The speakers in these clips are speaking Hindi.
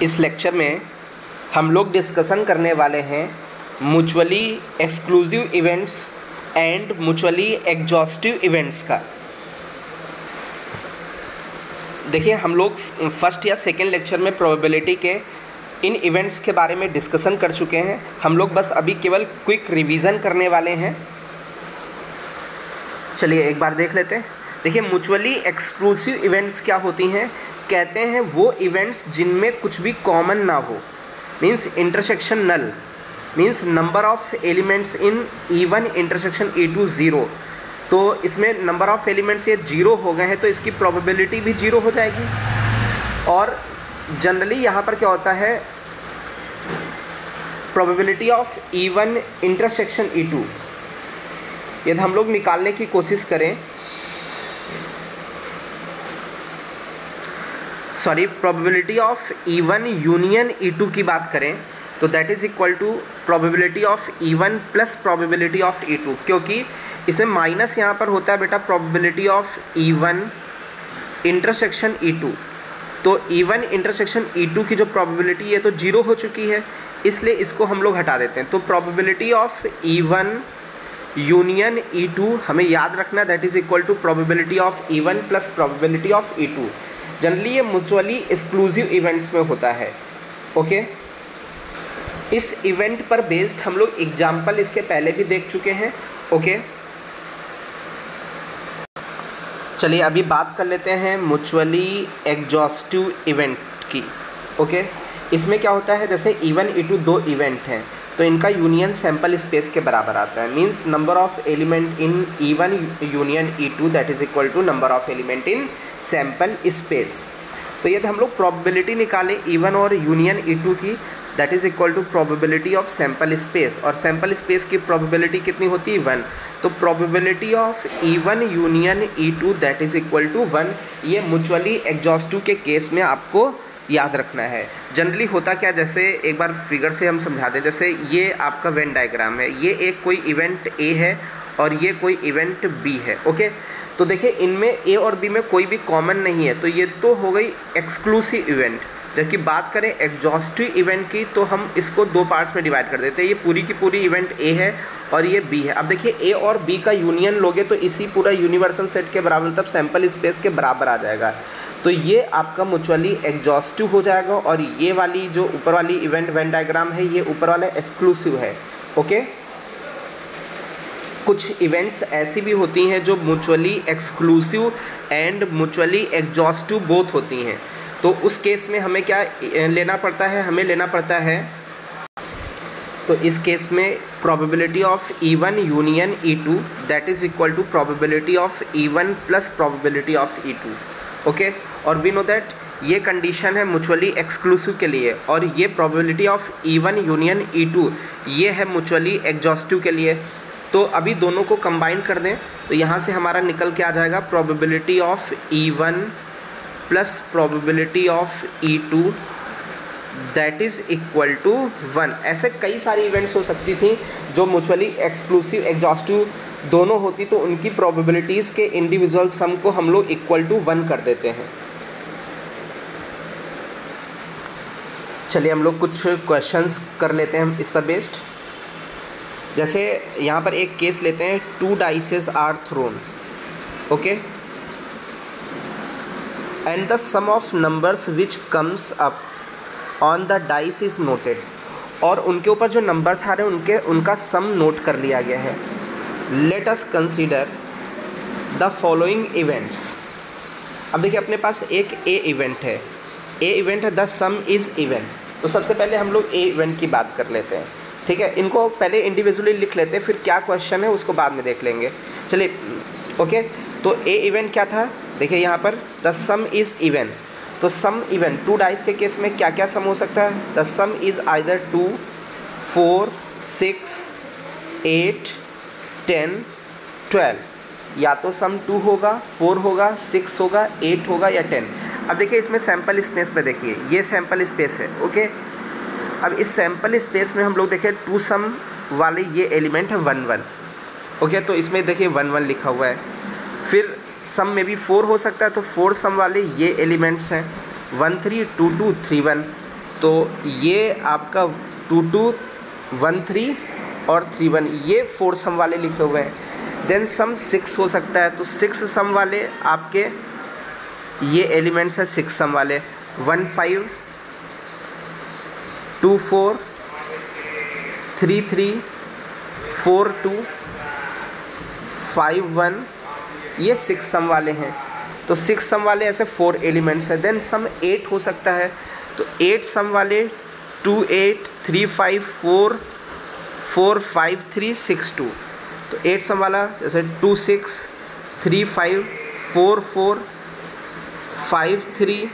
इस लेक्चर में हम लोग डिस्कशन करने वाले हैं mutually exclusive events and mutually exhaustive events का। देखिए, हम लोग फर्स्ट या सेकेंड लेक्चर में प्रोबेबिलिटी के इन इवेंट्स के बारे में डिस्कशन कर चुके हैं। हम लोग बस अभी केवल क्विक रिवीजन करने वाले हैं। चलिए एक बार देख लेते हैं। देखिए, म्यूचुअली एक्सक्लूसिव इवेंट्स क्या होती हैं? कहते हैं वो इवेंट्स जिनमें कुछ भी कॉमन ना हो, means intersection null, means number of elements in E1 intersection E2 0। तो इसमें नंबर ऑफ एलिमेंट्स ये 0 हो गए हैं तो इसकी प्रोबेबिलिटी भी 0 हो जाएगी। और जनरली यहाँ पर क्या होता है, probability of E1 intersection E2 यदि हम लोग निकालने की कोशिश करें, probability of E1 union E2 की बात करें तो that is equal to probability of E1 plus probability of E2, क्योंकि इसमें माइनस यहाँ पर होता है बेटा probability of E1 intersection E2। तो E1 इंटरसेक्शन E2 की जो प्रोबेबिलिटी है तो 0 हो चुकी है, इसलिए इसको हम लोग हटा देते हैं। तो probability of E1 union E2 हमें याद रखना, that is equal to probability of E1 plus probability of E2। Generally ये म्यूचुअली एक्सक्लूसिव इवेंट्स में होता है। ओके, इस इवेंट पर बेस्ड हम लोग एग्जाम्पल इसके पहले भी देख चुके हैं। ओके, चलिए अभी बात कर लेते हैं म्यूचुअली एग्जॉस्टिव इवेंट की। ओके, इसमें क्या होता है, जैसे E1 E2 दो इवेंट हैं तो इनका यूनियन सैम्पल स्पेस के बराबर आता है, means number of element in E1 union E2 that is equal to number of element in sample space. तो यदि हम लोग प्रोबेबिलिटी निकालें E1 और यूनियन E2 की, that is equal to probability of sample space, और सैम्पल स्पेस की प्रोबेबिलिटी कितनी होती है? 1। तो probability of E1 union E2 that is equal to 1। ये म्यूचुअली एग्जॉस्टिव के केस में आपको याद रखना है। जनरली होता क्या, जैसे एक बार फिगर से हम समझा दें। जैसे ये आपका वेन डायग्राम है, ये एक कोई इवेंट A है और ये कोई इवेंट B है। ओके, तो देखिए इनमें A और B में कोई भी कॉमन नहीं है, तो ये तो हो गई एक्सक्लूसिव इवेंट। जबकि बात करें एग्जॉस्टिव इवेंट की तो हम इसको दो पार्ट्स में डिवाइड कर देते हैं। ये पूरी की पूरी इवेंट A है और ये B है। अब देखिए A और B का यूनियन लोगे तो इसी पूरा यूनिवर्सल सेट के बराबर, मतलब सैम्पल स्पेस के बराबर आ जाएगा। तो ये आपका म्यूचुअली एग्जॉस्टिव हो जाएगा, और ये वाली जो ऊपर वाली इवेंट वेन डायग्राम है ये ऊपर वाला एक्सक्लूसिव है। ओके, कुछ इवेंट्स ऐसी भी होती हैं जो mutually exclusive and mutually exhaustive both होती हैं। तो उस केस में हमें क्या लेना पड़ता है? हमें लेना पड़ता है, तो इस केस में probability of E1 union E2 that is equal to probability of E1 plus probability of E2। Okay, और वी नो दैट ये कंडीशन है म्यूचुअली एक्सक्लूसिव के लिए, और ये probability of E1 union E2 ये है म्यूचुअली एग्जॉस्टिव के लिए। तो अभी दोनों को कंबाइन कर दें तो यहाँ से हमारा निकल के आ जाएगा probability of E1 plus probability of E2 that is equal to 1। ऐसे कई सारी इवेंट्स हो सकती थी जो म्यूचुअली एक्सक्लूसिव एग्जॉस्टिव दोनों होती, तो उनकी प्रोबेबिलिटीज़ के इंडिविजुअल सम को हम लोग इक्वल टू 1 कर देते हैं। चलिए हम लोग कुछ क्वेश्चंस कर लेते हैं इस पर बेस्ड। जैसे यहाँ पर एक केस लेते हैं, 2 dices are thrown. Okay, and the sum of numbers which comes up on the dice is noted. और उनके ऊपर जो नंबर्स आ रहे हैं उनका सम नोट कर लिया गया है। Let us consider the following events. अब देखिए अपने पास एक A इवेंट है, A इवेंट है द सम इज़ इवन। तो सबसे पहले हम लोग A इवेंट की बात कर लेते हैं। ठीक है, इनको पहले इंडिविजुअली लिख लेते हैं, फिर क्या क्वेश्चन है उसको बाद में देख लेंगे। चलिए ओके, तो A इवेंट क्या था? देखिए यहाँ पर द सम इज़ इवन। तो सम इवन 2 डाइस के केस में क्या क्या सम हो सकता है? The sum is either 2, 4, 6, 8, 10, 12। या तो सम 2 होगा, 4 होगा, 6 होगा, 8 होगा या 10। अब देखिए इसमें सैम्पल स्पेस पे देखिए, ये सैम्पल स्पेस है। ओके, अब इस सैम्पल स्पेस में हम लोग देखें 2 सम वाले ये एलिमेंट है 1 1। ओके, तो इसमें देखिए 1 1 लिखा हुआ है। फिर सम में भी 4 हो सकता है, तो 4 सम वाले ये एलिमेंट्स हैं 1 3 2 2 3 1। तो ये आपका 2 2 1 3 और 3 1, ये 4 सम वाले लिखे हुए हैं। देन सम 6 हो सकता है, तो 6 सम वाले आपके ये एलिमेंट्स है 6 सम वाले, 1 5 2 4 3 3 4 2 5 1, ये 6 सम वाले हैं। तो 6 सम वाले ऐसे 4 एलिमेंट्स है। देन सम 8 हो सकता है, तो 8 सम वाले 2 8 3 5 4 4 5 3 6 2, तो 8 सम वाला जैसे 2 6 3 5 4 4 5 3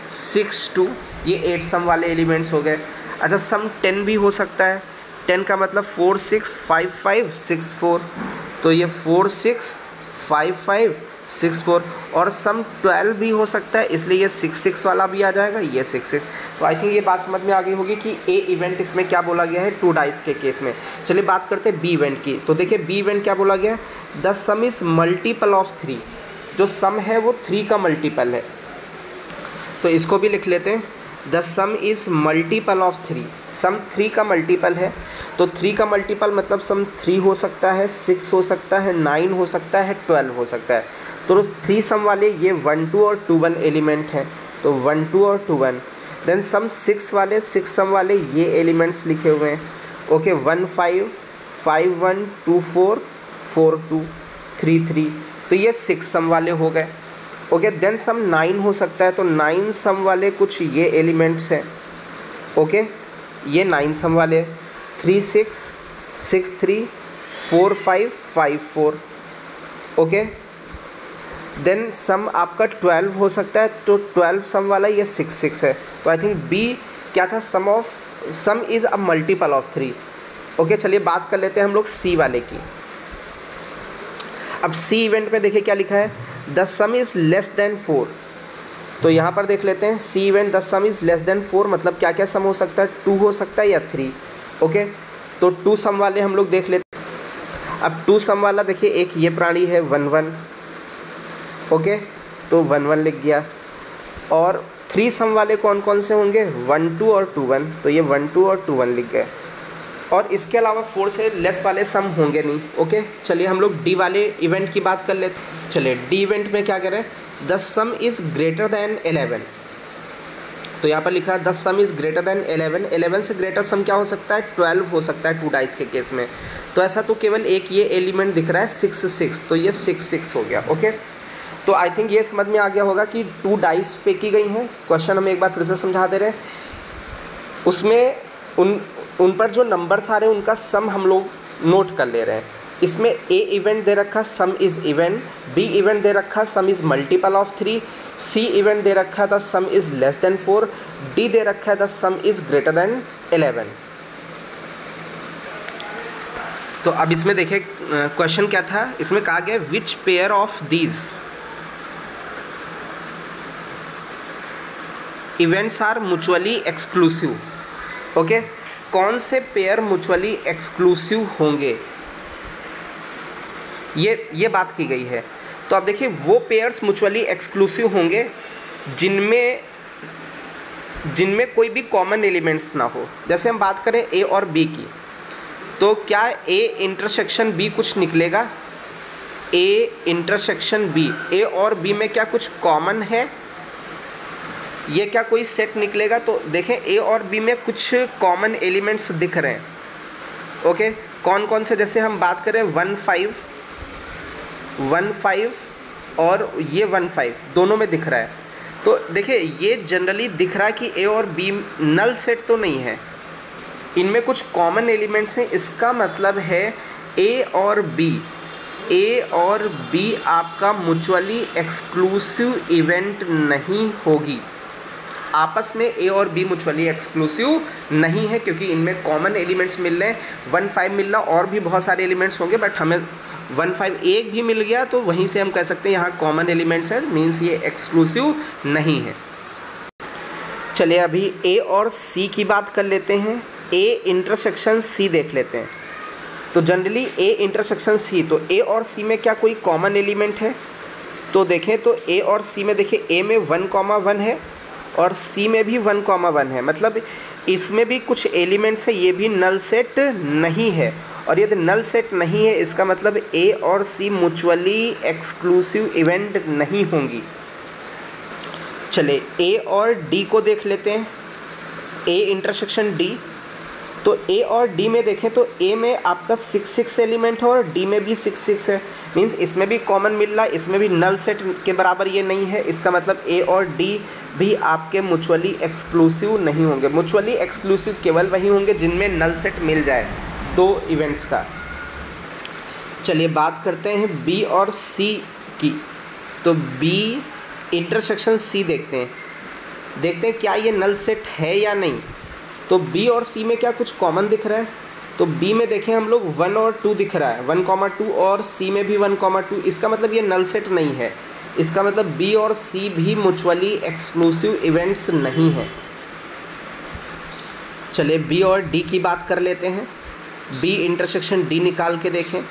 6 2, ये 8 सम वाले एलिमेंट्स हो गए। अच्छा सम 10 भी हो सकता है, 10 का मतलब 4 6 5 5 6 4, तो ये 4 6 5 5 6 4, और सम 12 भी हो सकता है, इसलिए ये 6 6 वाला भी आ जाएगा, ये 6 6। तो आई थिंक ये बात समझ में आ गई होगी कि ए इवेंट इसमें क्या बोला गया है 2 डाइस के केस में। चलिए बात करते हैं बी इवेंट की। तो देखिए बी इवेंट क्या बोला गया है, the sum is multiple of 3, जो सम है वो 3 का मल्टीपल है। तो इसको भी लिख लेते हैं, the sum is multiple of 3, सम 3 का मल्टीपल है। तो 3 का मल्टीपल मतलब सम 3 हो सकता है, 6 हो सकता है, 9 हो सकता है, 12 हो सकता है। तो 3 सम वाले ये 1 2 और 2 1 एलिमेंट हैं, तो 1 2 और 2 1। देन सम 6 वाले 6 सम वाले ये एलिमेंट्स लिखे हुए हैं, ओके 1 5 5 1 2 4 4 2 3 3, तो ये 6 सम वाले हो गए। ओके देन सम 9 हो सकता है, तो 9 सम वाले कुछ ये एलिमेंट्स हैं, ओके ये 9 सम वाले 3 6 6 3 4 5 5 4, ओके। देन सम आपका 12 हो सकता है, तो 12 सम वाला ये 6 6 है। तो आई थिंक बी क्या था, sum is a multiple of 3। Okay चलिए बात कर लेते हैं हम लोग सी वाले की। अब सी इवेंट में देखिए क्या लिखा है, the sum is less than 4। तो यहाँ पर देख लेते हैं C event, the sum is less than 4 मतलब क्या क्या सम हो सकता है, 2 हो सकता है या 3। ओके तो 2 सम वाले हम लोग देख लेते हैं। अब 2 सम वाला देखिए एक ये प्राणी है 1 1, ओके तो 1 1 लिख गया। और 3 सम वाले कौन कौन से होंगे, 1 2 और 2 1, तो ये 1 2 और 2 1 लिख गए। और इसके अलावा 4 से लेस वाले सम होंगे नहीं। ओके चलिए हम लोग डी वाले इवेंट की बात कर लेते हैं। चलिए डी इवेंट में क्या करें, the sum is greater than 11। तो यहाँ पर लिखा है the sum is greater than 11। 11 से ग्रेटर सम क्या हो सकता है, 12 हो सकता है 2 डाइस के केस में। तो ऐसा तो केवल एक ये एलिमेंट दिख रहा है 6 6, तो ये 6 6 हो गया। ओके तो आई थिंक ये समझ में आ गया होगा कि 2 डाइस फेंकी गई हैं। क्वेश्चन हम एक बार फिर से समझा दे रहे हैं, उसमें उन पर जो नंबर्स आ रहे हैं उनका सम हम लोग नोट कर ले रहे हैं। इसमें ए इवेंट दे रखा sum is even, B event दे रखा sum is multiple of 3, C event दे रखा था sum is less than 4, D दे रखा था सम इज़ ग्रेटर देन 11। तो अब इसमें देखिए क्वेश्चन क्या था, इसमें कहा गया which pair of these events are mutually exclusive. Okay कौन से पेयर म्यूचुअली एक्सक्लूसिव होंगे, ये बात की गई है। तो अब देखिए वो पेयर्स म्यूचुअली एक्सक्लूसिव होंगे जिनमें कोई भी कॉमन एलिमेंट्स ना हो। जैसे हम बात करें ए और बी की, तो क्या ए इंटरसेक्शन बी कुछ निकलेगा, ए इंटरसेक्शन बी, ए और बी में क्या कुछ कॉमन है, ये क्या कोई सेट निकलेगा। तो देखें ए और बी में कुछ कॉमन एलिमेंट्स दिख रहे हैं। ओके कौन कौन से, जैसे हम बात करें 1 5 1 5 और ये 1 5 दोनों में दिख रहा है। तो देखिए ये जनरली दिख रहा है कि ए और बी नल सेट तो नहीं है, इनमें कुछ कॉमन एलिमेंट्स हैं। इसका मतलब है ए और बी आपका म्यूचुअली एक्सक्लूसिव इवेंट नहीं होगी। आपस में ए और बी म्यूचुअली एक्सक्लूसिव नहीं है, क्योंकि इनमें कॉमन एलिमेंट्स मिल रहे हैं। 1 5 मिल रहा, और भी बहुत सारे एलिमेंट्स होंगे, बट हमें 1 5 एक भी मिल गया तो वहीं से हम कह सकते हैं यहाँ कॉमन एलिमेंट्स है, मीन्स ये एक्सक्लूसिव नहीं है। चलिए अभी ए और सी की बात कर लेते हैं। ए इंटरसेक्शन सी देख लेते हैं। तो जनरली ए इंटरसेक्शन सी, तो ए और सी में क्या कोई कॉमन एलिमेंट है, तो देखें तो ए और सी में देखिए ए में 1 1 है और सी में भी 1,1 है, मतलब इसमें भी कुछ एलिमेंट्स है, ये भी नल सेट नहीं है। और यदि नल सेट नहीं है इसका मतलब ए और सी म्यूचुअली एक्सक्लूसिव इवेंट नहीं होंगी। चले ए और डी को देख लेते हैं, ए इंटरसेक्शन डी। तो ए और डी में देखें तो ए में आपका 6 एलिमेंट है और डी में भी 6 है, मींस इसमें भी कॉमन मिल रहा है, इसमें भी नल सेट के बराबर ये नहीं है। इसका मतलब ए और डी भी आपके म्यूचुअली एक्सक्लूसिव नहीं होंगे। म्यूचुअली एक्सक्लूसिव केवल वही होंगे जिनमें नल सेट मिल जाए दो इवेंट्स का। चलिए बात करते हैं बी और सी की। तो बी इंटरसेक्शन सी देखते हैं क्या ये नल सेट है या नहीं। तो बी और सी में क्या कुछ कॉमन दिख रहा है। तो बी में देखें हम लोग 1 और 2 दिख रहा है, 1,2 और सी में भी 1,2। इसका मतलब ये नल सेट नहीं है। इसका मतलब बी और सी भी म्यूचुअली एक्सक्लूसिव इवेंट्स नहीं हैं। चलिए बी और डी की बात कर लेते हैं। बी इंटरसेक्शन डी निकाल के देखें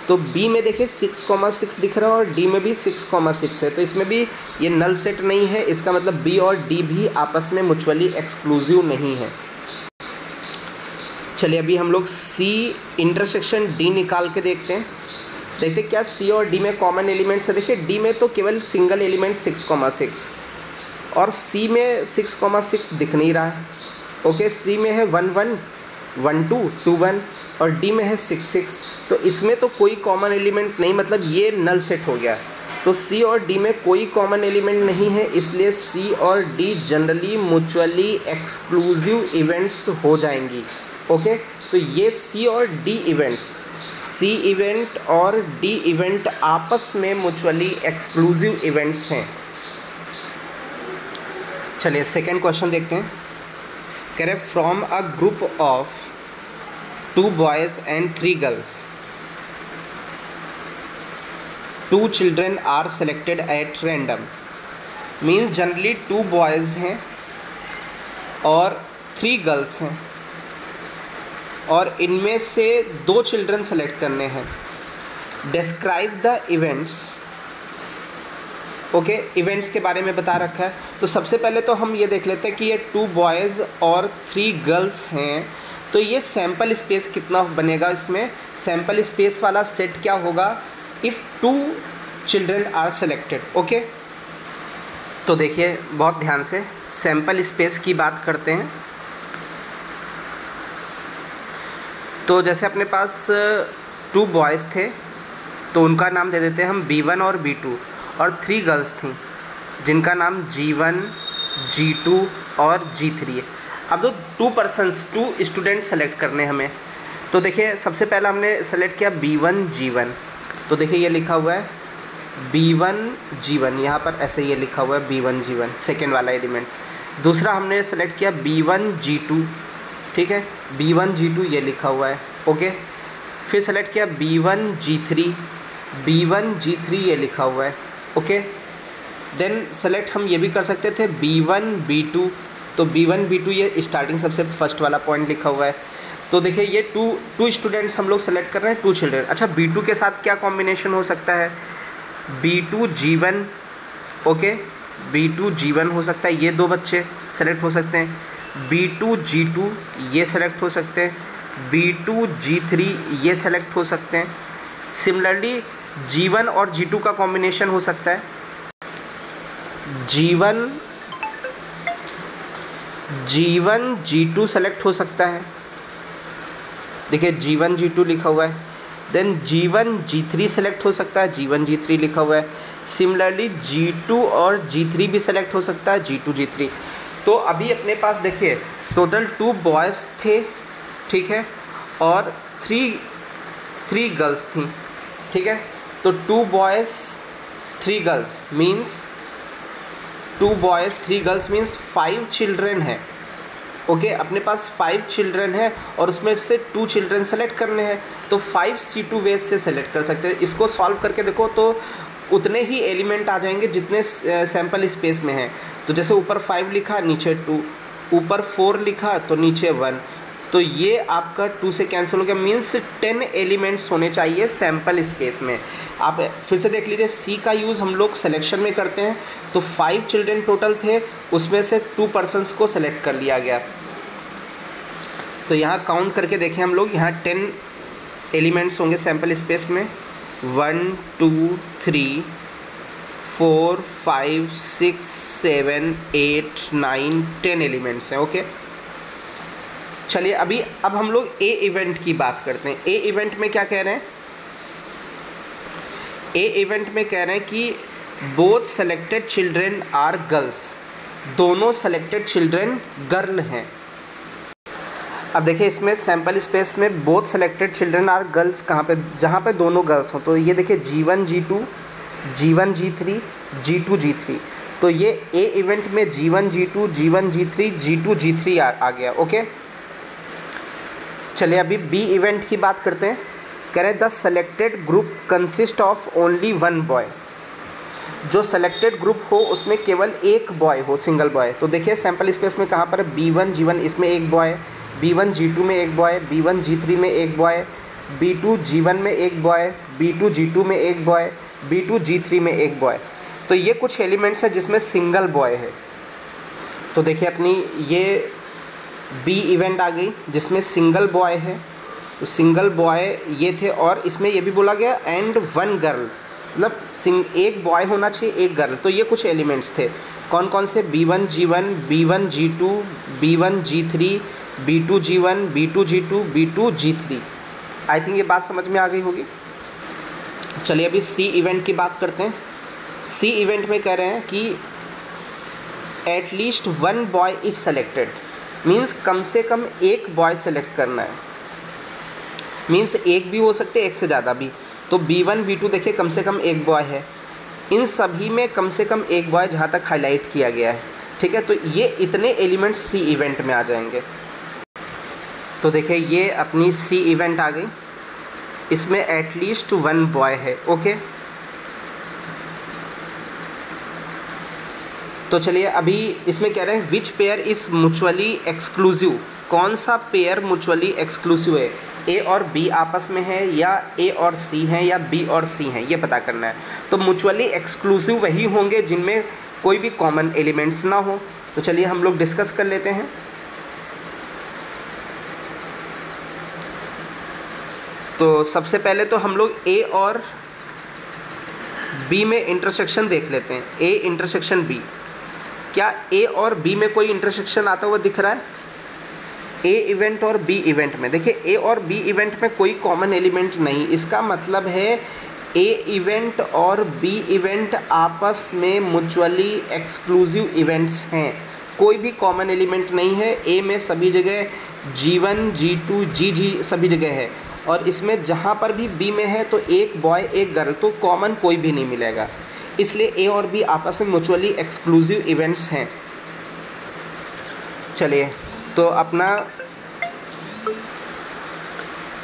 तो बी में देखिए 6,6 दिख रहा है और डी में भी 6,6 है। तो इसमें भी ये नल सेट नहीं है। इसका मतलब बी और डी भी आपस में म्यूचुअली एक्सक्लूसिव नहीं है। चलिए अभी हम लोग सी इंटरसेक्शन डी निकाल के देखते हैं क्या सी और डी में कॉमन एलिमेंट्स है। देखिए डी में तो केवल सिंगल एलिमेंट 6,6 और सी में 6,6 दिख नहीं रहा है। ओके, सी में है 1, 1, 1, 2, 2, 1 और डी में है 6, 6। तो इसमें तो कोई कॉमन एलिमेंट नहीं, मतलब ये नल सेट हो गया। तो सी और डी में कोई कॉमन एलिमेंट नहीं है, इसलिए सी और D generally mutually exclusive events हो जाएंगी। ओके, तो ये सी और डी इवेंट्स, सी इवेंट और डी इवेंट आपस में म्यूचुअली एक्सक्लूसिव इवेंट्स हैं। चलिए सेकेंड क्वेश्चन देखते हैं। कह रहे from a group of 2 boys and 3 girls 2 children are selected at random. Means generally 2 boys हैं और 3 गर्ल्स हैं और इनमें से 2 चिल्ड्रन सेलेक्ट करने हैं। Describe the events. Okay, events के बारे में बता रखा है। तो सबसे पहले तो हम ये देख लेते हैं कि ये 2 बॉयज़ और 3 गर्ल्स हैं। तो ये सैम्पल स्पेस कितना बनेगा, इसमें सैम्पल स्पेस वाला सेट क्या होगा if 2 children are selected. Okay, तो देखिए बहुत ध्यान से सैम्पल स्पेस की बात करते हैं। तो जैसे अपने पास 2 बॉयज़ थे तो उनका नाम दे देते हैं हम B1 और B2 और 3 गर्ल्स थीं जिनका नाम G1, G2 और G3 है। अब तो 2 स्टूडेंट सेलेक्ट करने हमें। तो देखिए सबसे पहला हमने सेलेक्ट किया B1, G1। तो देखिए ये लिखा हुआ है B1, G1, यहाँ पर ऐसे ये लिखा हुआ है B1, G1 सेकेंड वाला एलिमेंट। दूसरा हमने सेलेक्ट किया B1, G2, ठीक है, B1, G2 ये लिखा हुआ है। ओके, फिर सेलेक्ट किया B1, G3, B1, G3 ये लिखा हुआ है। ओके, देन सेलेक्ट हम ये भी कर सकते थे B1, B2। तो B1, B2 ये स्टार्टिंग सबसे फर्स्ट वाला पॉइंट लिखा हुआ है। तो देखिए ये 2 स्टूडेंट्स हम लोग सेलेक्ट कर रहे हैं, 2 चिल्ड्रन। अच्छा, B2 के साथ क्या कॉम्बिनेशन हो सकता है, B2, G1। Okay, B2, G1 हो सकता है, ये 2 बच्चे सेलेक्ट हो सकते हैं। B2, G2 ये सेलेक्ट हो सकते हैं, B2, G3 ये सेलेक्ट हो सकते हैं। सिमिलरली G1 और G2 का कॉम्बिनेशन हो सकता है, G1, G2 सेलेक्ट हो सकता है। देखिए G1, G2 लिखा हुआ है। देन G1, G3 सेलेक्ट हो सकता है, G1, G3 लिखा हुआ है। सिमिलरली G2 और G3 भी सेलेक्ट हो सकता है, G2, G3। तो अभी अपने पास देखिए टोटल 2 बॉयज़ थे, ठीक है, और 3 गर्ल्स थी, ठीक है। तो 2 boys 3 girls means 2 boys 3 girls means 5 children है। ओके, अपने पास 5 चिल्ड्रन है और उसमें से 2 चिल्ड्रन सेलेक्ट करने हैं। तो 5 C2 वेज से सेलेक्ट कर सकते हैं। इसको सॉल्व करके देखो तो उतने ही एलिमेंट आ जाएंगे जितने सैम्पल स्पेस में हैं। तो जैसे ऊपर 5 लिखा नीचे 2, ऊपर 4 लिखा तो नीचे 1, तो ये आपका 2 से कैंसिल हो गया, मीन्स 10 एलिमेंट्स होने चाहिए सैम्पल स्पेस में। आप फिर से देख लीजिए, सी का यूज़ हम लोग सिलेक्शन में करते हैं, तो 5 चिल्ड्रेन टोटल थे, उसमें से 2 पर्सनस को सेलेक्ट कर लिया गया। तो यहाँ काउंट करके देखें हम लोग, यहाँ 10 एलिमेंट्स होंगे सैम्पल स्पेस में, 1 2 3 4 5 6 7 8 9 10 एलिमेंट्स हैं। ओके, चलिए अब हम लोग ए इवेंट की बात करते हैं। ए इवेंट में क्या कह रहे हैं? ए इवेंट में कह रहे हैं कि both selected children are girls, दोनों सेलेक्टेड चिल्ड्रेन गर्ल हैं। अब देखिए इसमें सैम्पल स्पेस में both selected children are girls कहाँ पे? जहाँ पे दोनों गर्ल्स हों। तो ये देखिए G1 G2 G1 G3 G2 G3, तो ये ए इवेंट में G1 G2 G1 G3 G2 G3 आ गया। ओके, चलिए अभी बी इवेंट की बात करते हैं। कह रहे हैं the selected group consist of only 1 boy, जो सेलेक्टेड ग्रुप हो उसमें केवल एक बॉय हो, सिंगल बॉय। तो देखिए सैम्पल स्पेस में कहाँ पर B1 G1 इसमें एक बॉय, B1 G2 में एक बॉय, B1 G3 में एक बॉय, B2 G1 में एक बॉय, B2 G2 में एक बॉय, B2 G3 में एक बॉय। तो ये कुछ एलिमेंट्स हैं जिसमें सिंगल बॉय है। तो देखिए अपनी ये बी इवेंट आ गई जिसमें सिंगल बॉय है, तो सिंगल बॉय ये थे, और इसमें ये भी बोला गया एंड 1 गर्ल, मतलब एक बॉय होना चाहिए, एक गर्ल। तो ये कुछ एलिमेंट्स थे, कौन कौन से? B1 G1 B1 G2 B1 G3 B2 G1 B2 G2 B2 G3। I think ये बात समझ में आ गई होगी। चलिए अभी सी इवेंट की बात करते हैं। सी इवेंट में कह रहे हैं कि at least 1 boy is selected, means कम से कम एक बॉय सेलेक्ट करना है, मीन्स एक भी हो सकते, एक से ज़्यादा भी। तो B1 B2 देखिए कम से कम एक बॉय है, इन सभी में कम से कम एक बॉय जहाँ तक हाईलाइट किया गया है। ठीक है, तो ये इतने एलिमेंट्स सी इवेंट में आ जाएंगे। तो देखिए ये अपनी सी इवेंट आ गई, इसमें एटलीस्ट 1 बॉय है। ओके, तो चलिए अभी इसमें कह रहे हैं which pair is mutually exclusive, कौन सा पेयर म्यूचुअली एक्सक्लूसिव है? ए और बी आपस में है, या ए और सी हैं, या बी और सी हैं, ये पता करना है। तो म्यूचुअली एक्सक्लूसिव वही होंगे जिनमें कोई भी कॉमन एलिमेंट्स ना हो। तो चलिए हम लोग डिस्कस कर लेते हैं। तो सबसे पहले तो हम लोग ए और बी में इंटरसेक्शन देख लेते हैं। ए इंटरसेक्शन बी, क्या ए और बी में कोई इंटरसेक्शन आता हुआ दिख रहा है? ए इवेंट और बी इवेंट में देखिए, ए और बी इवेंट में कोई कॉमन एलिमेंट नहीं, इसका मतलब है ए इवेंट और बी इवेंट आपस में म्यूचुअली एक्सक्लूसिव इवेंट्स हैं, कोई भी कॉमन एलिमेंट नहीं है। ए में सभी जगह G1 G2 G सभी जगह है, और इसमें जहाँ पर भी बी में है तो एक बॉय एक गर्ल, तो कॉमन कोई भी नहीं मिलेगा, इसलिए ए और बी आपस में म्यूचुअली एक्सक्लूसिव इवेंट्स हैं। चलिए तो अपना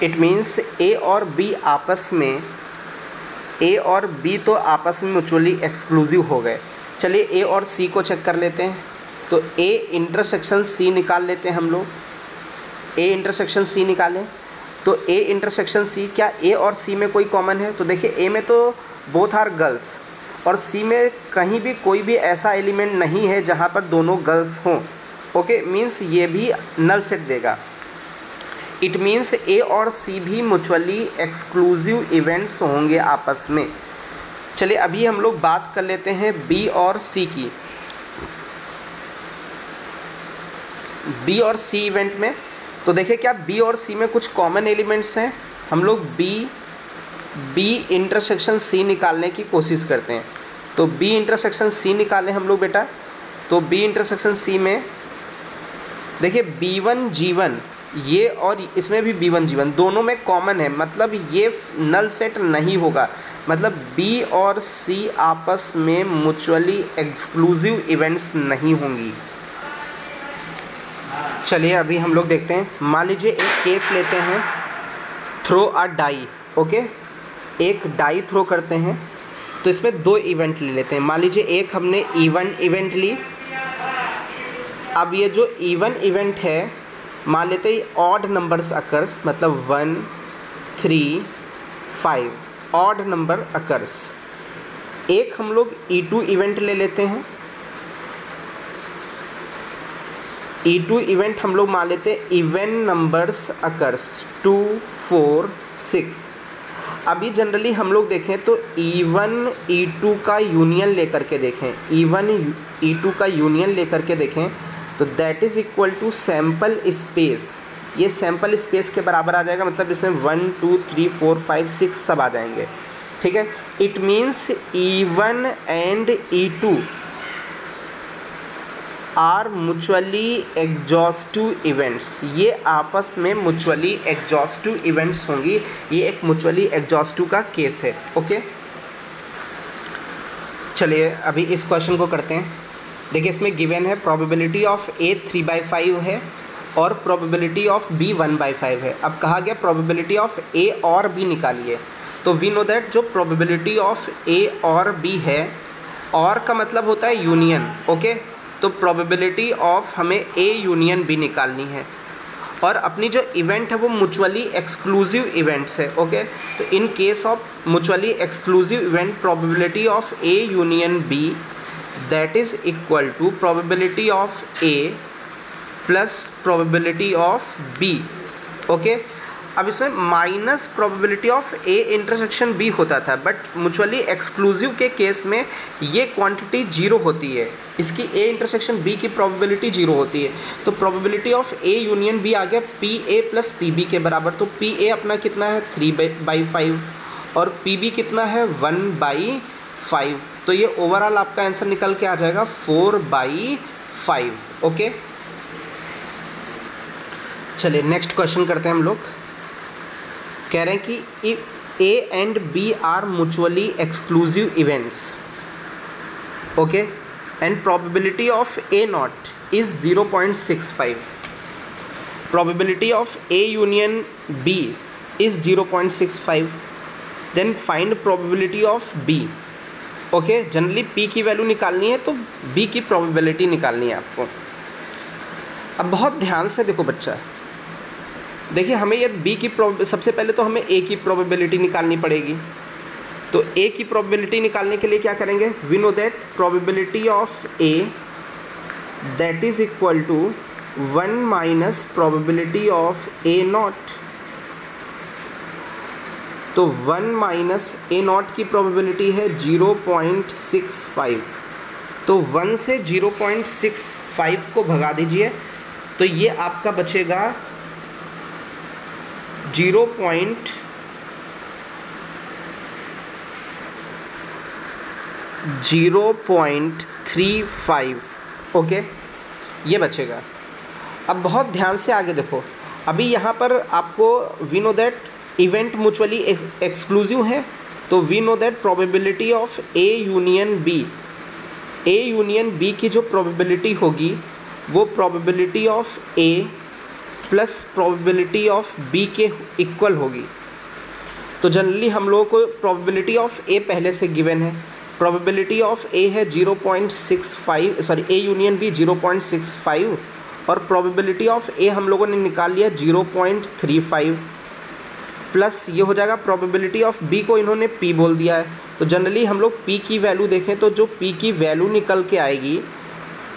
इट मीन्स ए और बी आपस में, ए और बी तो आपस में म्यूचुअली एक्सक्लूसिव हो गए। चलिए ए और सी को चेक कर लेते हैं। तो ए इंटरसेक्शन सी निकाल लेते हैं हम लोग। ए इंटरसेक्शन सी निकालें तो ए इंटरसेक्शन सी, क्या ए और सी में कोई कॉमन है? तो देखिए ए में तो बोथ आर गर्ल्स, और सी में कहीं भी कोई भी ऐसा एलिमेंट नहीं है जहाँ पर दोनों गर्ल्स हों। ओके, मीन्स ये भी नल सेट देगा। इट मीन्स ए और सी भी म्यूचुअली एक्सक्लूसिव इवेंट्स होंगे आपस में। चलिए अभी हम लोग बात कर लेते हैं बी और सी की। बी और सी इवेंट में तो देखिए क्या बी और सी में कुछ कॉमन एलिमेंट्स हैं। हम लोग बी इंटरसेक्शन सी निकालने की कोशिश करते हैं। तो बी इंटरसेक्शन सी निकालें हम लोग बेटा। तो बी इंटरसेक्शन सी में देखिए B1 G1 ये, और इसमें भी B1 G1 दोनों में कॉमन है, मतलब ये नल सेट नहीं होगा, मतलब बी और सी आपस में म्यूचुअली एक्सक्लूसिव इवेंट्स नहीं होंगी। चलिए अभी हम लोग देखते हैं। मान लीजिए एक केस लेते हैं, थ्रो अ डाई। ओके, एक डाई थ्रो करते हैं, तो इसमें 2 इवेंट ले लेते हैं। मान लीजिए एक हमने इवन इवेंट ली। अब ये जो इवन इवेंट है मान लेते हैं ऑड नंबर्स अकर्स, मतलब 1 3 5 ऑड नंबर अकर्स। एक हम लोग E2 इवेंट ले लेते हैं, E2 इवेंट हम लोग मान लेते हैं इवन नंबर्स अकर्स 2 4 6। अभी जनरली हम लोग देखें तो E1 E2 का यूनियन लेकर के देखें, E1 E2 का यूनियन लेकर के देखें तो that is equal to sample space. ये सैम्पल स्पेस के बराबर आ जाएगा, मतलब इसमें 1 2 3 4 5 6 सब आ जाएंगे, ठीक है। It means E1 and E2 are mutually exhaustive events. ये आपस में म्यूचुअली एग्जॉस्टिव इवेंट्स होंगी, ये एक म्यूचुअली एग्जॉस्टिव का केस है, ओके। चलिए अभी इस क्वेश्चन को करते हैं। देखिए इसमें गिवन है प्रोबेबिलिटी ऑफ A 3/5 है और प्रोबेबिलिटी ऑफ B 1/5 है। अब कहा गया प्रोबेबिलिटी ऑफ A और B निकालिए, तो वी नो दैट जो प्रोबेबिलिटी ऑफ A और B है, और का मतलब होता है यूनियन, ओके। तो प्रोबेबिलिटी ऑफ हमें A यूनियन B निकालनी है, और अपनी जो इवेंट है वो म्यूचुअली एक्सक्लूसिव इवेंट्स है, ओके। तो in case of mutually exclusive event probability of A union B that is equal to probability of A plus probability of B, okay. अब इसमें minus probability of A intersection B होता था, बट म्यूचुअली एक्सक्लूसिव के केस में ये क्वांटिटी 0 होती है, इसकी A इंटरसेक्शन B की प्रोबेबिलिटी 0 होती है। तो probability of A union B आ गया PA प्लस PB के बराबर। तो PA अपना कितना है 3/5 और PB कितना है 1/5। तो ये ओवरऑल आपका आंसर निकल के आ जाएगा 4/5, ओके। चलिए नेक्स्ट क्वेश्चन करते हैं हम लोग। कह रहे हैं कि if A and B are mutually exclusive events, okay, and probability of A not is 0.65, probability of A union B is 0.65, then find probability of B, okay. Generally P की वैल्यू निकालनी है तो B की प्रोबेबिलिटी निकालनी है आपको। अब बहुत ध्यान से देखो बच्चा, देखिए हमें ये B की सबसे पहले तो हमें A की प्रोबेबिलिटी निकालनी पड़ेगी। तो A की प्रोबेबिलिटी निकालने के लिए क्या करेंगे, we know that probability of A that is equal to 1 minus probability of A not. तो 1 माइनस A नॉट की प्रोबेबिलिटी है 0.65, तो 1 से 0.65 को भगा दीजिए तो ये आपका बचेगा 0.35, ओके, ये बचेगा। अब बहुत ध्यान से आगे देखो, अभी यहाँ पर आपको we know that event mutually exclusive है, तो we know that probability of A union B, A union B की जो प्रोबेबिलिटी होगी वो probability of A plus probability of B के इक्वल होगी। तो जनरली हम लोगों को प्रोबेबिलिटी ऑफ A पहले से गिवन है, प्रोबेबिलिटी ऑफ A है 0.65, सॉरी A यूनियन B 0.65, और प्रोबेबिलिटी ऑफ A हम लोगों ने निकाल लिया 0.35, प्लस ये हो जाएगा प्रोबेबिलिटी ऑफ B को इन्होंने P बोल दिया है। तो जनरली हम लोग P की वैल्यू देखें तो जो P की वैल्यू निकल के आएगी,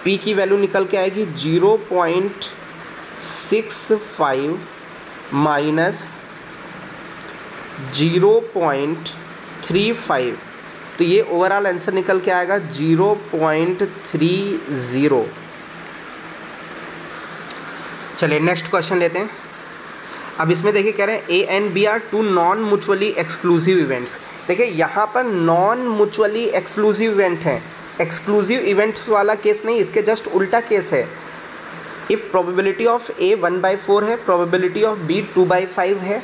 P की वैल्यू निकल के आएगी 0.65 माइनस 0.35, तो ये ओवरऑल आंसर निकल के आएगा 0.30। चलिए नेक्स्ट क्वेश्चन लेते हैं। अब इसमें देखिए कह रहे हैं A and B are two non mutually exclusive events. देखिए यहाँ पर नॉन म्यूचुअली एक्सक्लूसिव इवेंट है, एक्सक्लूसिव इवेंट्स वाला केस नहीं, इसके जस्ट उल्टा केस है। इफ़ प्रोबेबिलिटी ऑफ A 1/4 है, प्रोबेबिलिटी ऑफ B 2/5 है,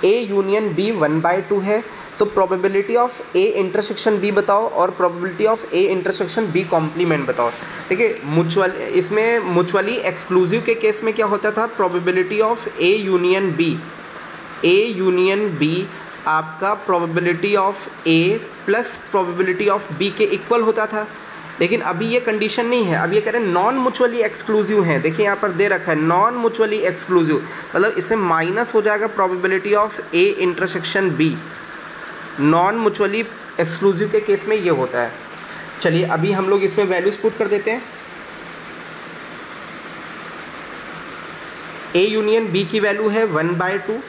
A यूनियन B 1/2 है, तो probability of A intersection B बताओ और probability of A intersection B complement बताओ। देखिए इसमें म्यूचुअली एक्सक्लूसिव के केस में क्या होता था, probability of A union B आपका probability of A plus probability of B के इक्वल होता था। लेकिन अभी ये कंडीशन नहीं है, अब ये कह रहे हैं नॉन म्यूचुअली एक्सक्लूसिव है। देखिए यहाँ पर दे रखा है नॉन म्यूचुअली एक्सक्लूसिव, मतलब इससे माइनस हो जाएगा probability of A intersection B. Non mutually exclusive के केस में ये होता है। चलिए अभी हम लोग इसमें वैल्यूज पुट कर देते हैं। ए यूनियन बी की वैल्यू है 1/2,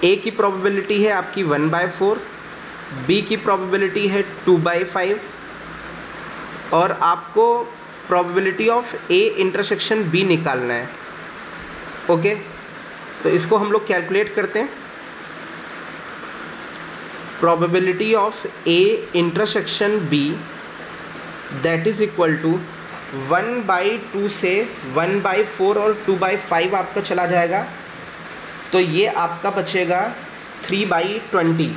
ए की प्रोबेबिलिटी है आपकी 1/4, बी की प्रोबेबिलिटी है 2/5 और आपको probability of A intersection B निकालना है। ओके, तो इसको हम लोग कैलकुलेट करते हैं। Probability of A intersection B that is equal to 1/2 से 1/4 और 2/5 आपका चला जाएगा, तो ये आपका बचेगा 3/20।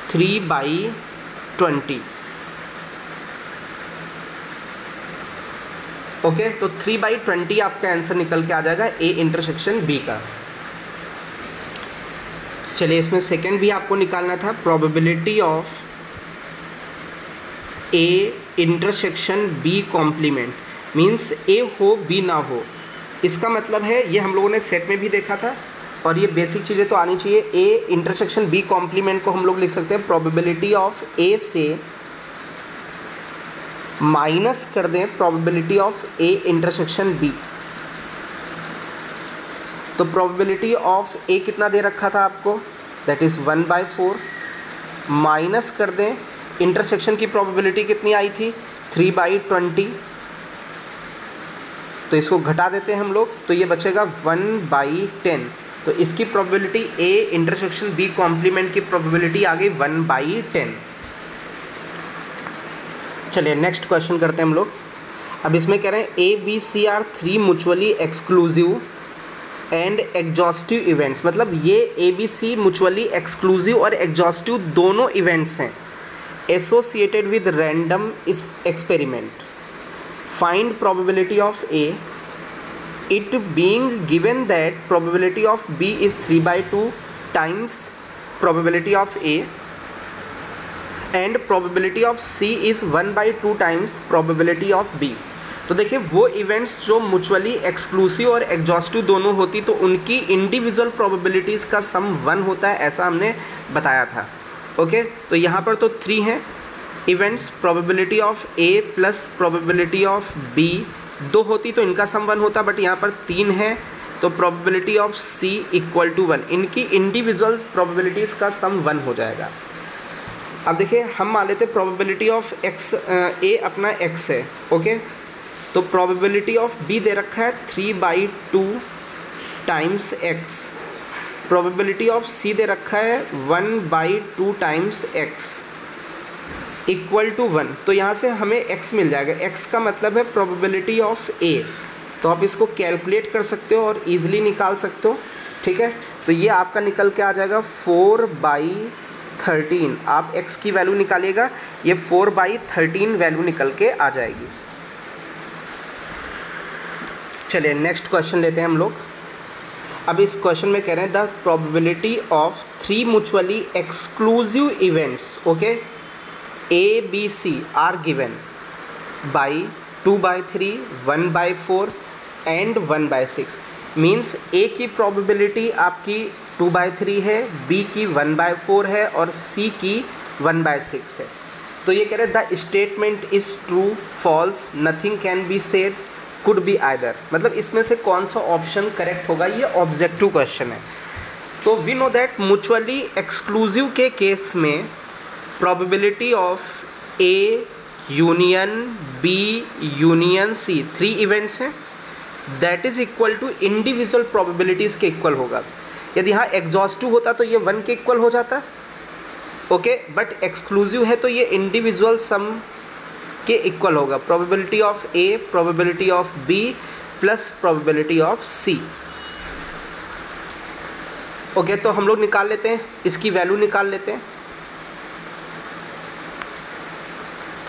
3/20 ओके, तो 3/20 आपका आंसर निकल के आ जाएगा ए इंटरसेक्शन बी का। चलिए इसमें सेकंड भी आपको निकालना था, probability of A intersection B complement, means A हो बी ना हो। इसका मतलब है ये हम लोगों ने सेट में भी देखा था और ये बेसिक चीज़ें तो आनी चाहिए। ए इंटरसेक्शन बी कॉम्प्लीमेंट को हम लोग लिख सकते हैं प्रोबेबिलिटी ऑफ ए से माइनस कर दें probability of A intersection B. तो प्रोबेबिलिटी ऑफ ए कितना दे रखा था आपको, दैट इज़ 1/4, माइनस कर दें इंटरसेक्शन की प्रोबेबिलिटी कितनी आई थी 3/20, तो इसको घटा देते हैं हम लोग, तो ये बचेगा 1/10। तो इसकी probability A intersection B complement की प्रोबेबिलिटी आ गई 1/10। चलिए नेक्स्ट क्वेश्चन करते हैं हम लोग। अब इसमें कह रहे हैं A B C are 3 mutually exclusive and exhaustive events, मतलब ये A B C mutually exclusive और एग्जॉस्टिव दोनों इवेंट्स हैं एसोसिएटेड विद रैंडम इस experiment. Find probability of A, it being given that probability of B is 3/2 times probability of A and probability of C is 1/2 times probability of B. तो देखिए वो इवेंट्स जो म्यूचुअली एक्सक्लूसिव और एग्जॉस्टिव दोनों होती तो उनकी इंडिविजुअल प्रोबेबिलिटीज़ का सम 1 होता है, ऐसा हमने बताया था। ओके, तो यहाँ पर तो 3 हैं events, probability of A plus probability of B 2 होती तो इनका सम 1 होता, बट यहाँ पर 3 है तो probability of C equal to 1, इनकी इंडिविजुअल प्रोबेबिलिटीज़ का सम 1 हो जाएगा। अब देखिए हम मान लेते प्रोबेबिलिटी ऑफ एक्स, ए अपना एक्स है। ओके, तो प्रोबेबिलिटी ऑफ बी दे रखा है 3/2 टाइम्स एक्स, प्रोबेबिलिटी ऑफ सी दे रखा है 1/2 टाइम्स एक्स इक्वल टू 1। तो यहाँ से हमें x मिल जाएगा, x का मतलब है प्रोबेबिलिटी ऑफ a, तो आप इसको कैलकुलेट कर सकते हो और इजीली निकाल सकते हो। ठीक है, तो ये आपका निकल के आ जाएगा 4/13। आप x की वैल्यू निकालिएगा, ये 4/13 वैल्यू निकल के आ जाएगी। चलिए नेक्स्ट क्वेश्चन लेते हैं हम लोग। अब इस क्वेश्चन में कह रहे हैं the probability of 3 mutually exclusive events, okay, A, B, C are given by 2/3, 1/4 and 1/6। Means A की प्रोबेबिलिटी आपकी 2/3 है, B की 1/4 है और C की 1/6 है। तो ये कह रहे हैं the statement is true, false, nothing can be said, could be either, मतलब इसमें से कौन सा ऑप्शन करेक्ट होगा, ये ऑब्जेक्टिव क्वेश्चन है। तो we know that mutually exclusive के केस में probability of A union B union C 3 events हैं, that is equal to individual probabilities के इक्वल होगा। यदि यहाँ एग्जॉस्टिव होता तो ये 1 के इक्वल हो जाता, ओके, बट एक्सक्लूसिव है तो ये इंडिविजुअल सम के इक्वल होगा। Probability of A, probability of B plus probability of C. Okay, तो हम लोग निकाल लेते हैं, इसकी वैल्यू निकाल लेते हैं।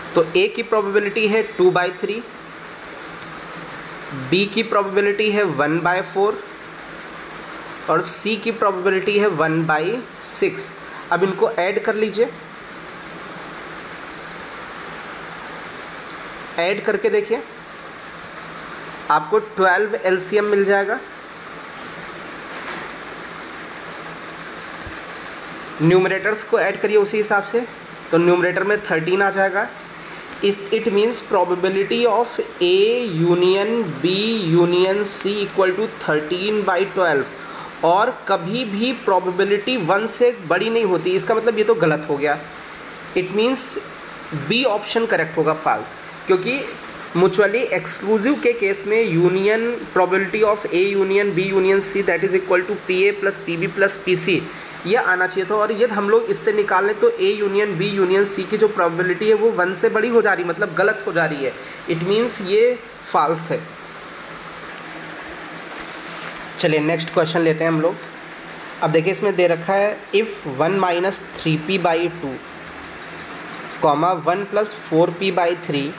तो A की प्रोबेबिलिटी है 2/3, B की प्रोबेबिलिटी है 1/4 और C की प्रोबेबिलिटी है 1/6। अब इनको ऐड कर लीजिए, ऐड करके देखिए, आपको 12 एलसीएम मिल जाएगा। न्यूमरेटर्स को ऐड करिए उसी हिसाब से, तो न्यूमरेटर में 13 आ जाएगा। It means probability of A union B union C equal to 13/12, और कभी भी प्रोबेबिलिटी 1 से बड़ी नहीं होती। इसका मतलब ये तो गलत हो गया। It means B option correct होगा, फॉल्स, क्योंकि म्यूचुअली एक्सक्लूसिव के केस में union probability of A union B union C that is equal to P A plus P B plus P C, ये आना चाहिए था। और यदि हम लोग इससे निकाल लें तो A union B union C की जो प्रोबेबिलिटी है वो 1 से बड़ी हो जा रही, मतलब गलत हो जा रही है। इट मीन्स ये फॉल्स है। चलिए नेक्स्ट क्वेश्चन लेते हैं हम लोग। अब देखिए इसमें दे रखा है if 1 minus 3p/2 comma 1 plus 4p/3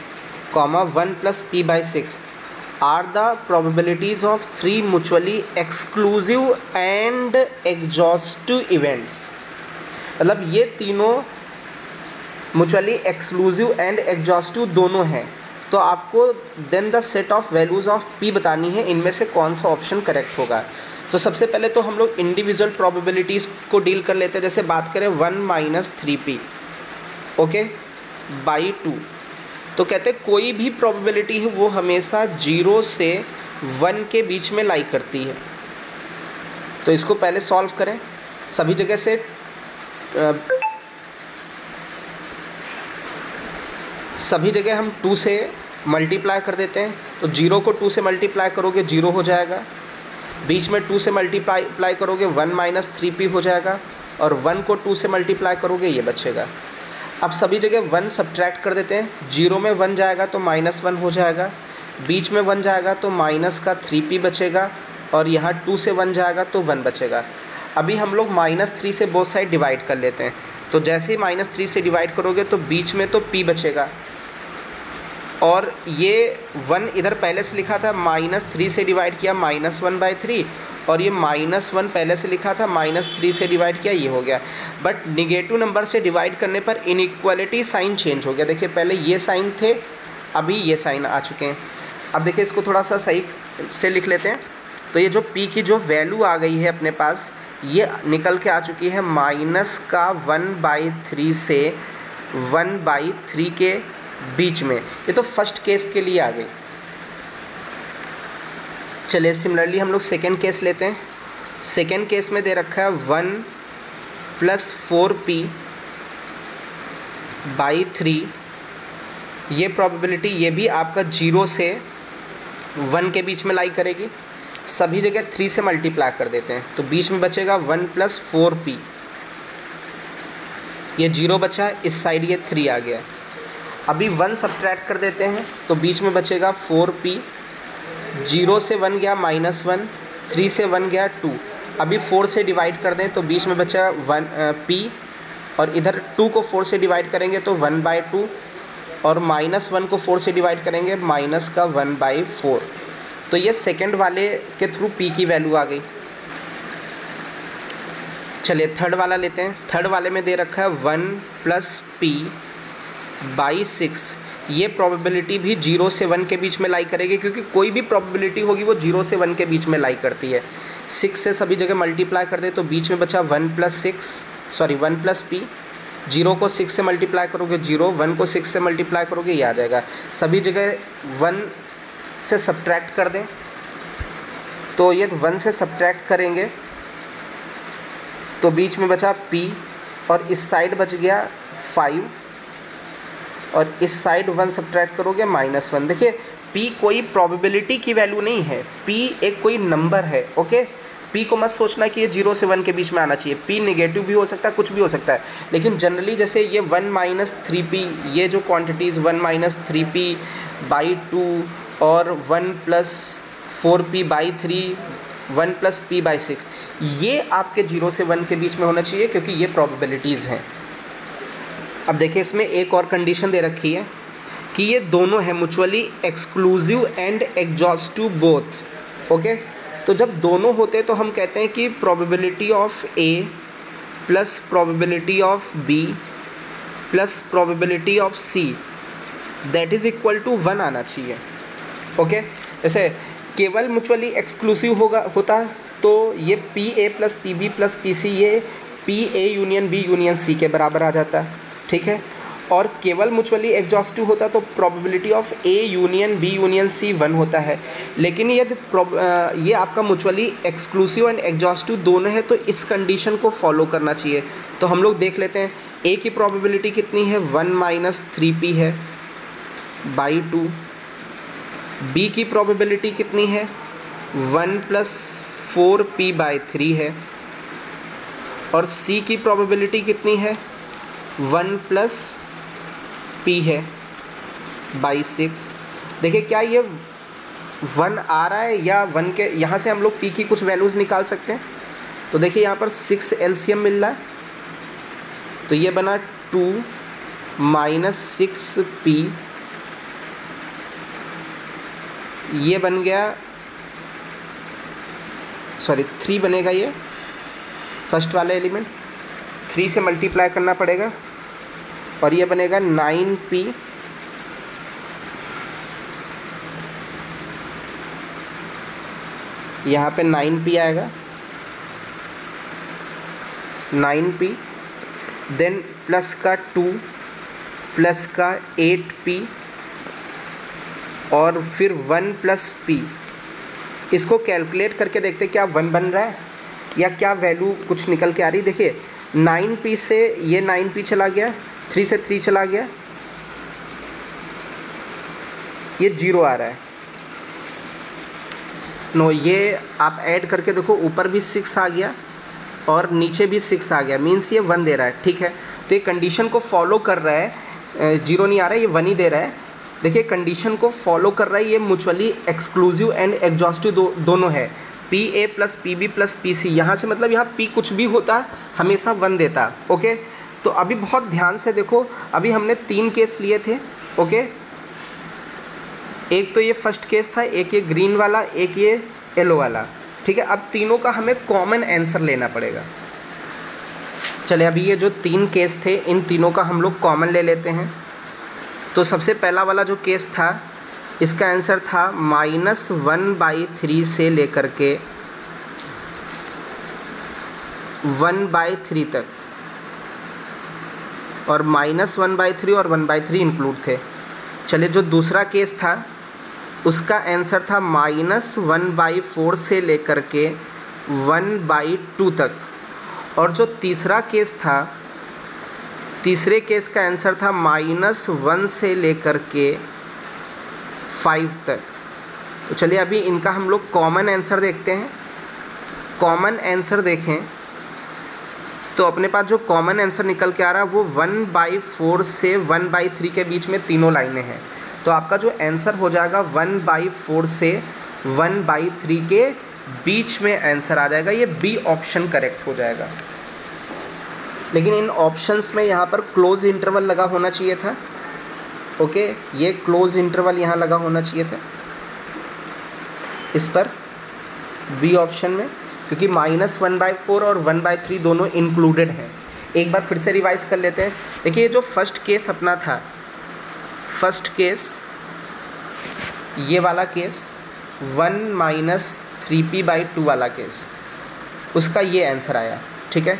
comma 1 plus p/6 are the probabilities of 3 mutually exclusive and exhaustive events. मतलब ये तीनों म्यूचुअली एक्सक्लूसिव एंड एग्जॉस्टिव दोनों हैं, तो आपको then the set of values of p बतानी है, इनमें से कौन सा ऑप्शन करेक्ट होगा। तो सबसे पहले तो हम लोग इंडिविजुअल प्रोबेबिलिटीज़ को डील कर लेते हैं। जैसे बात करें 1 माइनस 3p ओके बाई 2, तो कहते हैं कोई भी प्रोबेबिलिटी है वो हमेशा 0 से 1 के बीच में लाई करती है। तो इसको पहले सॉल्व करें। सभी जगह से हम 2 से मल्टीप्लाई कर देते हैं, तो 0 को 2 से मल्टीप्लाई करोगे 0 हो जाएगा, बीच में 2 से मल्टीप्लाई करोगे 1 माइनस 3p हो जाएगा, और 1 को 2 से मल्टीप्लाई करोगे ये बचेगा। अब सभी जगह 1 सब्ट्रैक्ट कर देते हैं। 0 में 1 जाएगा तो -1 हो जाएगा, बीच में 1 जाएगा तो माइनस का 3p बचेगा, और यहाँ 2 से 1 जाएगा तो 1 बचेगा। अभी हम लोग -3 से बोथ साइड डिवाइड कर लेते हैं। तो जैसे ही -3 से डिवाइड करोगे तो बीच में तो p बचेगा, और ये 1 इधर पहले से लिखा था, -3 से डिवाइड किया -1/3, और ये -1 पहले से लिखा था, -3 से डिवाइड किया, ये हो गया। बट निगेटिव नंबर से डिवाइड करने पर इनइक्वालिटी साइन चेंज हो गया। देखिए पहले ये साइन थे, अभी ये साइन आ चुके हैं। अब देखिए इसको थोड़ा सा सही से लिख लेते हैं। तो ये जो p की जो वैल्यू आ गई है अपने पास, ये निकल के आ चुकी है -1/3 से 1/3 के बीच में। ये तो फर्स्ट केस के लिए आ गई। चलिए सिमिलरली हम लोग सेकेंड केस लेते हैं। सेकेंड केस में दे रखा है 1 प्लस 4p/3। ये प्रोबेबिलिटी ये भी आपका 0 से 1 के बीच में लाई करेगी। सभी जगह 3 से मल्टीप्लाई कर देते हैं, तो बीच में बचेगा 1 प्लस 4p। ये 0 बचा, इस साइड ये 3 आ गया। अभी 1 सब्ट्रैक्ट कर देते हैं, तो बीच में बचेगा 4p। 0 से 1 गया -1, 3 से 1 गया 2। अभी 4 से डिवाइड कर दें तो बीच में बचा 1p, और इधर 2 को 4 से डिवाइड करेंगे तो 1/2, और -1 को 4 से डिवाइड करेंगे -1/4। तो ये सेकंड वाले के थ्रू p की वैल्यू आ गई। चलिए थर्ड वाला लेते हैं। थर्ड वाले में दे रखा है 1 प्लस p/6। ये प्रोबेबिलिटी भी 0 से 1 के बीच में लाई करेगी, क्योंकि कोई भी प्रोबेबिलिटी होगी वो 0 से 1 के बीच में लाई करती है। 6 से सभी जगह मल्टीप्लाई कर दे तो बीच में बचा 1 प्लस p। 0 को 6 से मल्टीप्लाई करोगे 0, 1 को 6 से मल्टीप्लाई करोगे ये आ जाएगा। सभी जगह 1 से सब्ट्रैक्ट कर दें, तो ये 1 से सब्ट्रैक्ट करेंगे तो बीच में बचा p, और इस साइड बच गया 5, और इस साइड 1 सब्ट्रैक्ट करोगे -1। देखिए p कोई प्रोबेबिलिटी की वैल्यू नहीं है, p एक कोई नंबर है। ओके, p को मत सोचना कि ये 0 से 1 के बीच में आना चाहिए। p नेगेटिव भी हो सकता है, कुछ भी हो सकता है, लेकिन जनरली जैसे ये 1 माइनस 3p, ये जो क्वांटिटीज़ 1 माइनस 3p/2 और 1 प्लस 4p/3, 1 प्लस p/6, ये आपके 0 से 1 के बीच में होना चाहिए, क्योंकि ये प्रोबेबिलिटीज़ हैं। अब देखिए इसमें एक और कंडीशन दे रखी है कि ये दोनों है mutually exclusive and exhaustive both. Okay, तो जब दोनों होते हैं तो हम कहते हैं कि probability of A plus probability of B plus probability of C that is equal to 1 आना चाहिए। ओके, जैसे केवल म्यूचुअली एक्सक्लूसिव होता तो ये P A plus P B plus P C ये P A union B union C के बराबर आ जाता, ठीक है। और केवल म्यूचुअली एग्जॉस्टिव होता तो probability of A union B union C 1 होता है। लेकिन यदि ये आपका म्यूचुअली एक्सक्लूसिव एंड एग्जॉस्टिव दोनों है तो इस कंडीशन को फॉलो करना चाहिए। तो हम लोग देख लेते हैं ए की प्रोबेबिलिटी कितनी है, 1 माइनस 3p है बाई 2। बी की प्रोबेबिलिटी कितनी है, 1 प्लस 4p बाई 3 है। और सी की प्रोबेबिलिटी कितनी है, 1 प्लस p है बाई 6। देखिए क्या ये 1 आ रहा है या 1 के यहाँ से हम लोग p की कुछ वैल्यूज़ निकाल सकते हैं। तो देखिए यहाँ पर 6 एलसीएम मिल रहा है, तो ये बना 2 माइनस 6p, ये बन गया, सॉरी 3 बनेगा, ये फर्स्ट वाला एलिमेंट 3 से मल्टीप्लाई करना पड़ेगा और ये बनेगा 9p यहाँ पे 9p आएगा, 9p देन प्लस का 2 प्लस का 8p और फिर 1 प्लस p। इसको कैलकुलेट करके देखते क्या 1 बन रहा है या क्या वैल्यू कुछ निकल के आ रही। देखिए 9p से ये 9p चला गया, 3 से 3 चला गया, ये 0 आ रहा है। नो, ये आप ऐड करके देखो, ऊपर भी 6 आ गया और नीचे भी 6 आ गया, मीन्स ये 1 दे रहा है, ठीक है। तो ये कंडीशन को फॉलो कर रहा है, 0 नहीं आ रहा है, ये 1 ही दे रहा है। देखिए कंडीशन को फॉलो कर रहा है, ये म्यूचुअली एक्सक्लूसिव एंड एग्जॉस्टिव दोनों है, P A plus P B plus P C. यहाँ से मतलब यहाँ पी कुछ भी होता हमेशा 1 देता। ओके, तो अभी बहुत ध्यान से देखो, अभी हमने 3 केस लिए थे। ओके, एक तो ये फर्स्ट केस था, एक ये ग्रीन वाला, एक ये येलो वाला, ठीक है। अब तीनों का हमें कॉमन आंसर लेना पड़ेगा। चले अभी ये जो 3 केस थे इन तीनों का हम लोग कॉमन ले लेते हैं। तो सबसे पहला वाला जो केस था इसका आंसर था -1/3 से लेकर के 1/3 तक, और -1/3 और 1/3 इंक्लूड थे। चलिए जो दूसरा केस था उसका आंसर था -1/4 से लेकर के 1/2 तक। और जो तीसरा केस था, तीसरे केस का आंसर था -1 से लेकर के 5 तक। तो चलिए अभी इनका हम लोग कॉमन आंसर देखते हैं। कॉमन आंसर देखें तो अपने पास जो कॉमन आंसर निकल के आ रहा है वो 1/4 से 1/3 के बीच में तीनों लाइनें हैं। तो आपका जो आंसर हो जाएगा 1/4 से 1/3 के बीच में आंसर आ जाएगा। ये बी ऑप्शन करेक्ट हो जाएगा। लेकिन इन ऑप्शंस में यहाँ पर क्लोज इंटरवल लगा होना चाहिए था। ओके, ये क्लोज इंटरवल यहाँ लगा होना चाहिए था इस पर बी ऑप्शन में, क्योंकि -1/4 और 1/3 दोनों इंक्लूडेड हैं। एक बार फिर से रिवाइज कर लेते हैं। देखिए जो फर्स्ट केस अपना था, फर्स्ट केस ये वाला केस 1 - 3p/2 वाला केस, उसका ये आंसर आया, ठीक है।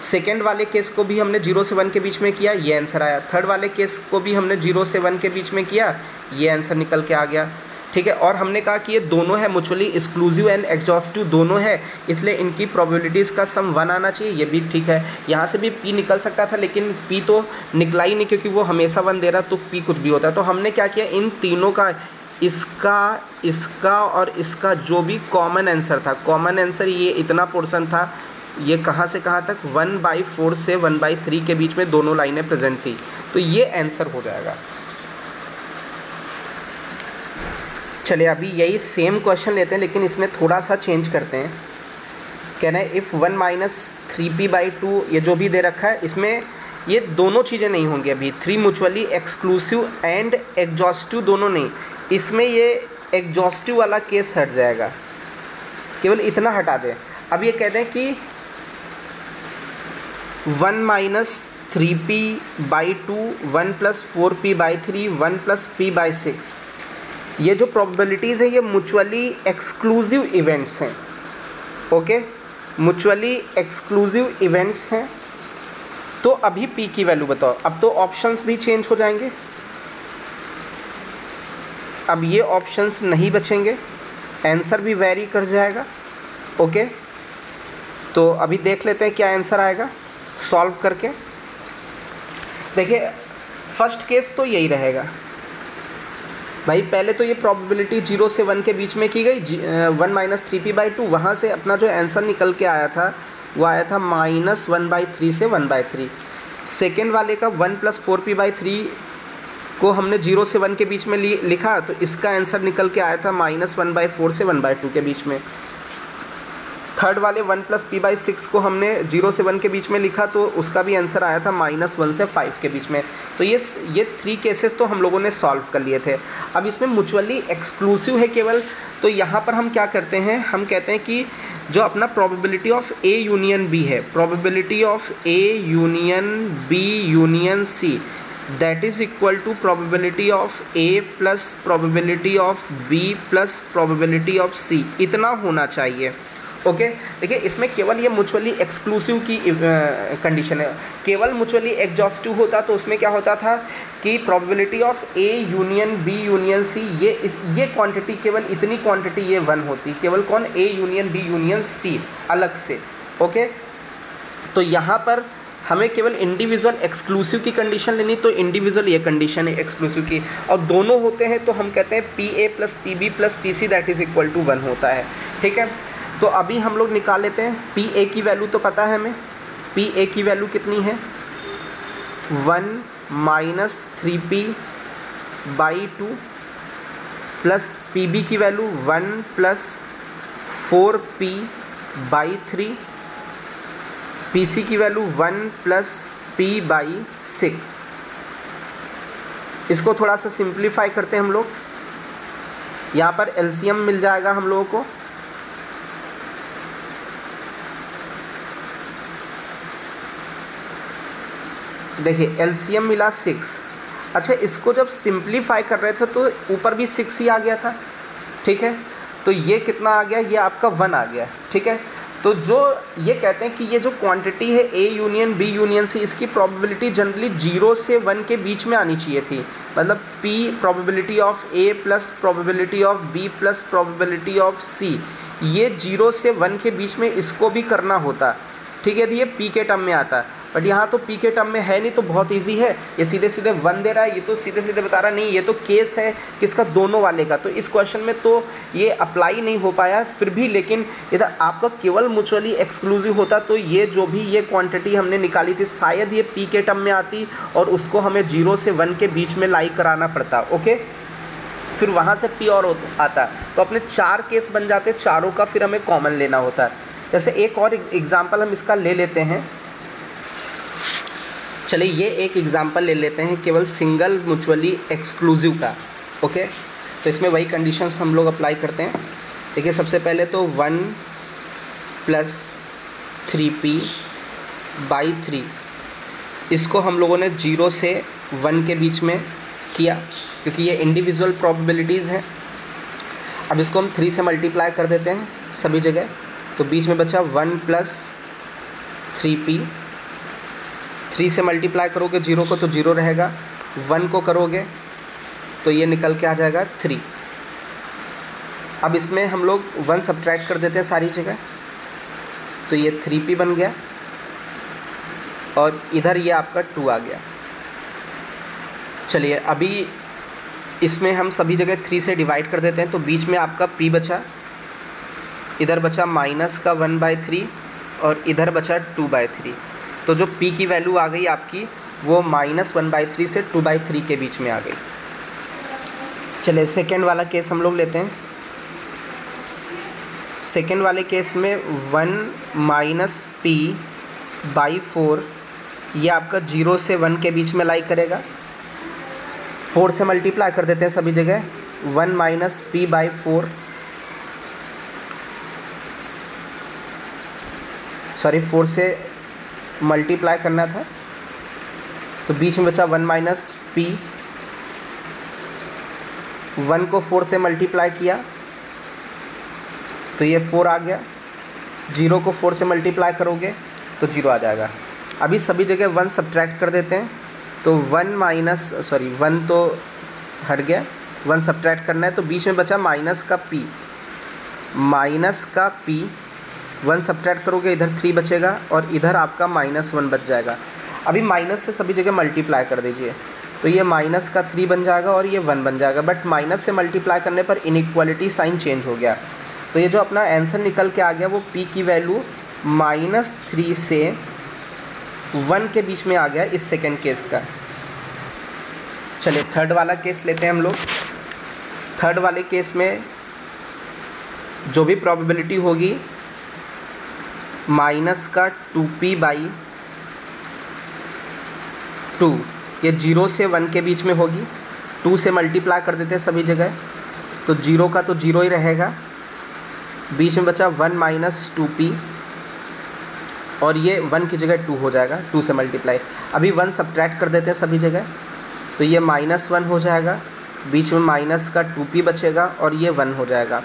सेकेंड वाले केस को भी हमने 0 से 1 के बीच में किया, ये आंसर आया। थर्ड वाले केस को भी हमने 0 से 1 के बीच में किया, ये आंसर निकल के आ गया, ठीक है। और हमने कहा कि ये दोनों है म्यूचुअली एक्सक्लूसिव एंड एग्जॉस्टिव दोनों है, इसलिए इनकी प्रोबेबिलिटीज़ का सम 1 आना चाहिए, ये भी ठीक है। यहाँ से भी p निकल सकता था लेकिन p तो निकला ही नहीं, क्योंकि वो हमेशा 1 दे रहा, तो p कुछ भी होता है। तो हमने क्या किया, इन तीनों का, इसका और इसका जो भी कॉमन आंसर था, कॉमन आंसर ये इतना पोर्शन था, ये कहाँ से कहाँ तक 1/4 से 1/3 के बीच में दोनों लाइनें प्रेजेंट थी, तो ये आंसर हो जाएगा। चलिए अभी यही सेम क्वेश्चन लेते हैं लेकिन इसमें थोड़ा सा चेंज करते हैं। कहना है इफ़ 1 - 3p/2, ये जो भी दे रखा है इसमें ये दोनों चीज़ें नहीं होंगी अभी। 3 म्यूचुअली एक्सक्लूसिव एंड एग्जॉस्टिव दोनों नहीं, इसमें ये एग्जॉस्टिव वाला केस हट जाएगा, केवल इतना हटा दें। अब ये कहते हैं कि 1 - 3p/2 1 + 4p/3 1 + p/6। ये जो प्रोबेबिलिटीज़ है ये म्यूचुअली एक्सक्लूसिव इवेंट्स हैं। ओके, म्यूचुअली एक्सक्लूसिव इवेंट्स हैं। तो अभी p की वैल्यू बताओ। अब तो ऑप्शंस भी चेंज हो जाएंगे, अब ये ऑप्शंस नहीं बचेंगे, आंसर भी वेरी कर जाएगा। ओके, तो अभी देख लेते हैं क्या आंसर आएगा सॉल्व करके। देखिए फर्स्ट केस तो यही रहेगा भाई। पहले तो ये प्रोबेबिलिटी 0 से 1 के बीच में की गई, 1 - 3p/2। वहाँ से अपना जो आंसर निकल के आया था वो आया था -1/3 से 1/3। सेकेंड वाले का 1 + 4p/3 को हमने 0 से 1 के बीच में लिखा, तो इसका आंसर निकल के आया था -1/4 से 1/2 के बीच में। थर्ड वाले 1 + p/6 को हमने 0 से 1 के बीच में लिखा, तो उसका भी आंसर आया था -1 से 5 के बीच में। तो ये 3 केसेस तो हम लोगों ने सॉल्व कर लिए थे। अब इसमें म्यूचुअली एक्सक्लूसिव है केवल, तो यहाँ पर हम क्या करते हैं, हम कहते हैं कि जो अपना probability of A union B है, probability of A union B union C, that is equal to probability of A + probability of B + probability of C, इतना होना चाहिए। ओके, देखिए इसमें केवल ये म्यूचुअली एक्सक्लूसिव की कंडीशन है। केवल म्यूचुअली एग्जॉस्टिव होता तो उसमें क्या होता था कि probability of A union B union C, ये क्वांटिटी, केवल इतनी क्वांटिटी ये 1 होती, केवल कौन, A union B union C अलग से। ओके, तो यहाँ पर हमें केवल इंडिविजुअल एक्सक्लूसिव की कंडीशन लेनी, तो इंडिविजुअल ये कंडीशन है एक्सक्लूसिव की, और दोनों होते हैं तो हम कहते हैं PA + PB + PC that is equal to 1 होता है। ठीक है, तो अभी हम लोग निकाल लेते हैं। PA की वैल्यू तो पता है हमें, PA की वैल्यू कितनी है, 1 - 3p/2 प्लस PB की वैल्यू 1 + 4p/3, PC की वैल्यू 1 + p/6। इसको थोड़ा सा सिंप्लीफाई करते हैं हम लोग, यहाँ पर LCM मिल जाएगा हम लोगों को। देखिए LCM मिला 6। अच्छा, इसको जब सिंप्लीफाई कर रहे थे तो ऊपर भी 6 ही आ गया था। ठीक है, तो ये कितना आ गया, ये आपका 1 आ गया। ठीक है, तो जो ये कहते हैं कि ये जो क्वांटिटी है A union B union C, इसकी प्रोबेबिलिटी जनरली 0 से 1 के बीच में आनी चाहिए थी। मतलब P probability of A + probability of B + probability of C, ये 0 से 1 के बीच में इसको भी करना होता। ठीक है, तो ये P के टर्म में आता, बट यहाँ तो P के टर्म में है नहीं, तो बहुत इजी है, ये सीधे सीधे 1 दे रहा है, ये तो सीधे सीधे बता रहा नहीं, ये तो केस है किसका, दोनों वाले का। तो इस क्वेश्चन में तो ये अप्लाई नहीं हो पाया फिर भी, लेकिन इधर आपका केवल म्यूचुअली एक्सक्लूसिव होता तो ये जो भी ये क्वांटिटी हमने निकाली थी शायद ये P के टर्म में आती, और उसको हमें 0 से 1 के बीच में लाई कराना पड़ता। ओके, फिर वहाँ से P और आता, तो अपने 4 केस बन जाते, चारों का फिर हमें कॉमन लेना होता है। जैसे एक और एग्जाम्पल हम इसका ले लेते हैं। चलिए ये एक एग्जाम्पल ले लेते हैं केवल सिंगल म्यूचुअली एक्सक्लूसिव का। ओके, तो इसमें वही कंडीशंस हम लोग अप्लाई करते हैं। देखिए सबसे पहले तो 1 + 3p/3, इसको हम लोगों ने 0 से 1 के बीच में किया, क्योंकि ये इंडिविजुअल प्रोबेबिलिटीज़ हैं। अब इसको हम 3 से मल्टीप्लाई कर देते हैं सभी जगह, तो बीच में बचा 1 + 3p। 3 से मल्टीप्लाई करोगे 0 को तो 0 रहेगा, 1 को करोगे तो ये निकल के आ जाएगा 3। अब इसमें हम लोग 1 सब्ट्रैक्ट कर देते हैं सारी जगह, तो ये 3p बन गया, और इधर ये आपका 2 आ गया। चलिए अभी इसमें हम सभी जगह 3 से डिवाइड कर देते हैं, तो बीच में आपका p बचा, इधर बचा -1/3 और इधर बचा 2/3। तो जो p की वैल्यू आ गई आपकी वो -1/3 से 2/3 के बीच में आ गई। चलिए सेकेंड वाला केस हम लोग लेते हैं। सेकेंड वाले केस में 1 - p/4, ये आपका 0 से 1 के बीच में लाई करेगा। 4 से मल्टीप्लाई कर देते हैं सभी जगह, 1 - p/4, सॉरी 4 से मल्टीप्लाई करना था, तो बीच में बचा 1 माइनस पी, 1 को 4 से मल्टीप्लाई किया तो ये 4 आ गया, 0 को 4 से मल्टीप्लाई करोगे तो 0 आ जाएगा। अभी सभी जगह 1 सब्ट्रैक्ट कर देते हैं, तो 1 तो हट गया, 1 सब्ट्रैक्ट करना है, तो बीच में बचा माइनस का p, 1 सब्ट्रैक्ट करोगे इधर 3 बचेगा और इधर आपका -1 बच जाएगा। अभी माइनस से सभी जगह मल्टीप्लाई कर दीजिए, तो ये माइनस का 3 बन जाएगा और ये 1 बन जाएगा, बट माइनस से मल्टीप्लाई करने पर इनइक्वालिटी साइन चेंज हो गया। तो ये जो अपना आंसर निकल के आ गया वो p की वैल्यू -3 से 1 के बीच में आ गया इस सेकेंड केस का। चलिए थर्ड वाला केस लेते हैं हम लोग। थर्ड वाले केस में जो भी प्रोबेबिलिटी होगी माइनस का 2p/2, ये 0 से 1 के बीच में होगी। 2 से मल्टीप्लाई कर देते हैं सभी जगह, तो 0 का तो 0 ही रहेगा, बीच में बचा 1 माइनस 2p और ये 1 की जगह 2 हो जाएगा, 2 से मल्टीप्लाई। अभी 1 सब्ट्रैक्ट कर देते हैं सभी जगह, तो ये -1 हो जाएगा, बीच में माइनस का 2p बचेगा और ये 1 हो जाएगा।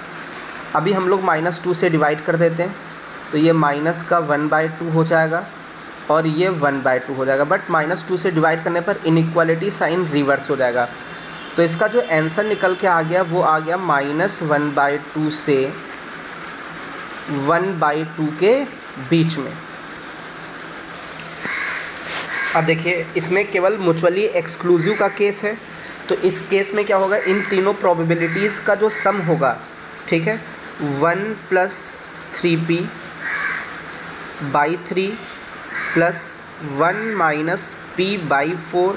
अभी हम लोग -2 से डिवाइड कर देते हैं, तो ये माइनस का 1/2 हो जाएगा और ये 1/2 हो जाएगा, बट -2 से डिवाइड करने पर इनइक्वालिटी साइन रिवर्स हो जाएगा। तो इसका जो आंसर निकल के आ गया वो आ गया -1/2 से 1/2 के बीच में। अब देखिए इसमें केवल म्यूचुअली एक्सक्लूसिव का केस है, तो इस केस में क्या होगा, इन तीनों प्रोबेबिलिटीज़ का जो सम होगा, ठीक है, 1 + 3p/3 plus 1 - p/4,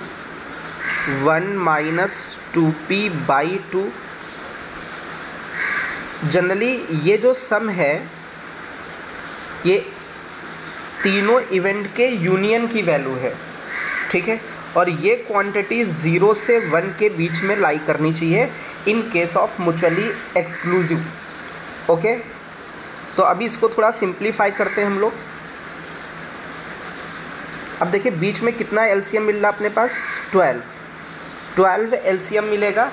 1 - 2p/2। Generally ये जो सम है ये तीनों इवेंट के यूनियन की वैल्यू है, ठीक है, और ये क्वांटिटी 0 से 1 के बीच में लाई करनी चाहिए इन case of mutually exclusive. Okay, तो अभी इसको थोड़ा सिंप्लीफाई करते हैं हम लोग। अब देखिए बीच में कितना एलसीएम मिल रहा है अपने पास, 12 एलसीएम मिलेगा,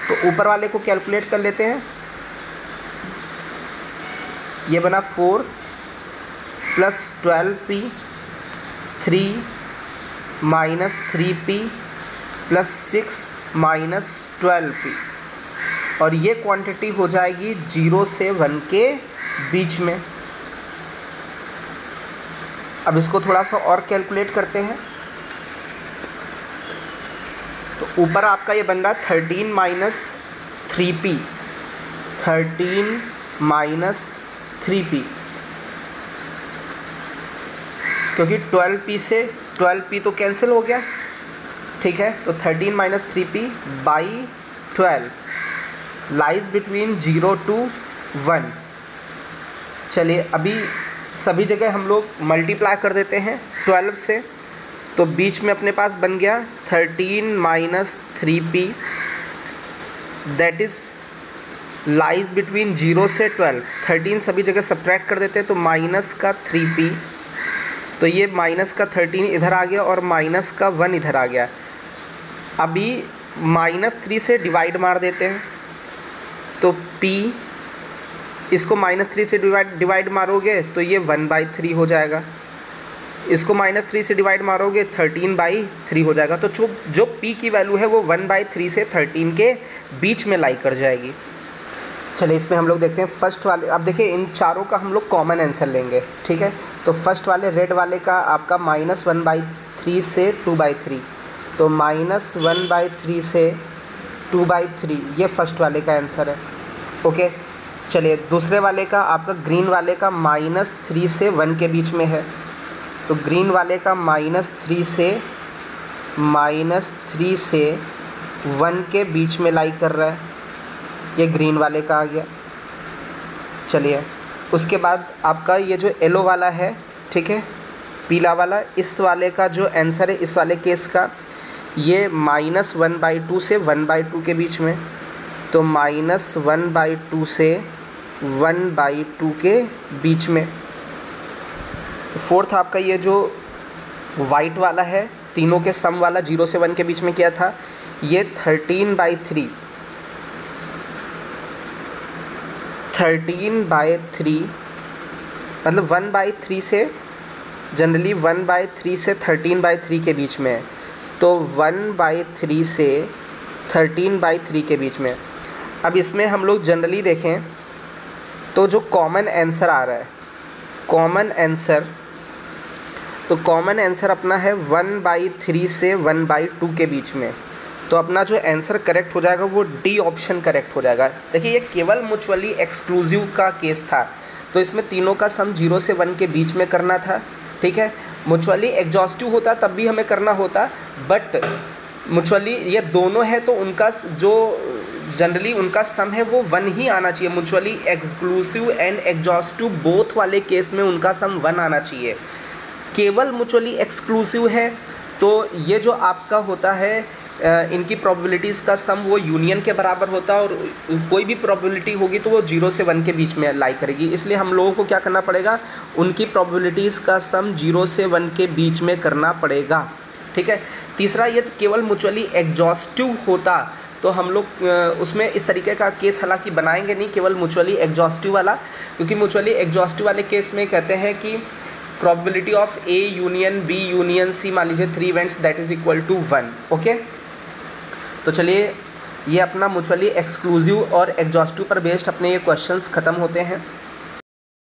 तो ऊपर वाले को कैलकुलेट कर लेते हैं। ये बना 4 + 12p, 3 - 3p + 6 - 12p, और ये क्वांटिटी हो जाएगी 0 से 1 के बीच में। अब इसको थोड़ा सा और कैलकुलेट करते हैं, तो ऊपर आपका ये बन रहा है 13 - 3p, 13 - 3p, क्योंकि 12p से 12p तो कैंसिल हो गया, ठीक है, तो 13 - 3p/12 लाइज बिटवीन 0 to 1। चलिए अभी सभी जगह हम लोग मल्टीप्लाई कर देते हैं 12 से, तो बीच में अपने पास बन गया 13 - 3p, that is lies between 0 से 12। 13 सभी जगह सब्ट्रैक्ट कर देते हैं, तो माइनस का 3p, तो ये माइनस का 13 इधर आ गया और माइनस का 1 इधर आ गया। अभी -3 से डिवाइड मार देते हैं, तो p, इसको -3 से डिवाइड मारोगे तो ये 1/3 हो जाएगा, इसको -3 से डिवाइड मारोगे 13/3 हो जाएगा। तो जो p की वैल्यू है वो 1/3 से 13 के बीच में लाई कर जाएगी। चलिए इसमें हम लोग देखते हैं फर्स्ट वाले। अब देखिए इन चारों का हम लोग कॉमन आंसर लेंगे, ठीक है, तो फर्स्ट वाले रेड वाले का आपका -1/3 से 2/3, तो -1/3 से 2/3 ये फर्स्ट वाले का आंसर है। ओके, चलिए दूसरे वाले का आपका ग्रीन वाले का -3 से 1 के बीच में है, तो ग्रीन वाले का -3 से 1 के बीच में लाई कर रहा है, ये ग्रीन वाले का आ गया। चलिए उसके बाद आपका ये जो येलो वाला है, ठीक है, पीला वाला, इस वाले का जो आंसर है इस वाले केस का, ये -1/2 से 1/2 के बीच में, तो -1/2 से 1/2 के बीच में। फोर्थ आपका ये जो वाइट वाला है तीनों के सम वाला 0 से 1 के बीच में किया था, ये 13/3 मतलब 1/3 से जनरली 1/3 से 13/3 के बीच में है, तो 1/3 से 13/3 के बीच में। अब इसमें हम लोग जनरली देखें तो जो कॉमन आंसर आ रहा है, कॉमन आंसर अपना है 1/3 से 1/2 के बीच में। तो अपना जो आंसर करेक्ट हो जाएगा वो डी ऑप्शन करेक्ट हो जाएगा। देखिए ये केवल म्यूचुअली एक्सक्लूसिव का केस था, तो इसमें तीनों का सम 0 से 1 के बीच में करना था, ठीक है। म्यूचुअली एग्जॉस्टिव होता तब भी हमें करना होता, बट म्यूचुअली ये दोनों है तो उनका जो जनरली उनका सम है वो 1 ही आना चाहिए। Mutually exclusive and exhaustive both वाले केस में उनका सम 1 आना चाहिए। केवल म्यूचुअली एक्सक्लूसिव है तो ये जो आपका होता है इनकी प्रोबेबिलिटीज़ का सम वो यूनियन के बराबर होता है, और कोई भी प्रोबेबिलिटी होगी तो वो 0 से 1 के बीच में लाई करेगी। इसलिए हम लोगों को क्या करना पड़ेगा, उनकी प्रोबेबिलिटीज़ का सम 0 से 1 के बीच में करना पड़ेगा, ठीक है। तीसरा, ये केवल म्यूचुअली एग्जॉस्टिव होता तो हम लोग उसमें इस तरीके का केस हालांकि बनाएंगे नहीं, केवल म्यूचुअली एग्जॉस्टिव वाला, क्योंकि म्यूचुअली एग्जॉस्टिव वाले केस में कहते हैं कि probability of A union B union C, मान लीजिए 3 events that is equal to 1, okay. तो चलिए ये अपना म्यूचुअली एक्सक्लूसिव और एग्जॉस्टिव पर बेस्ड अपने ये क्वेश्चंस ख़त्म होते हैं।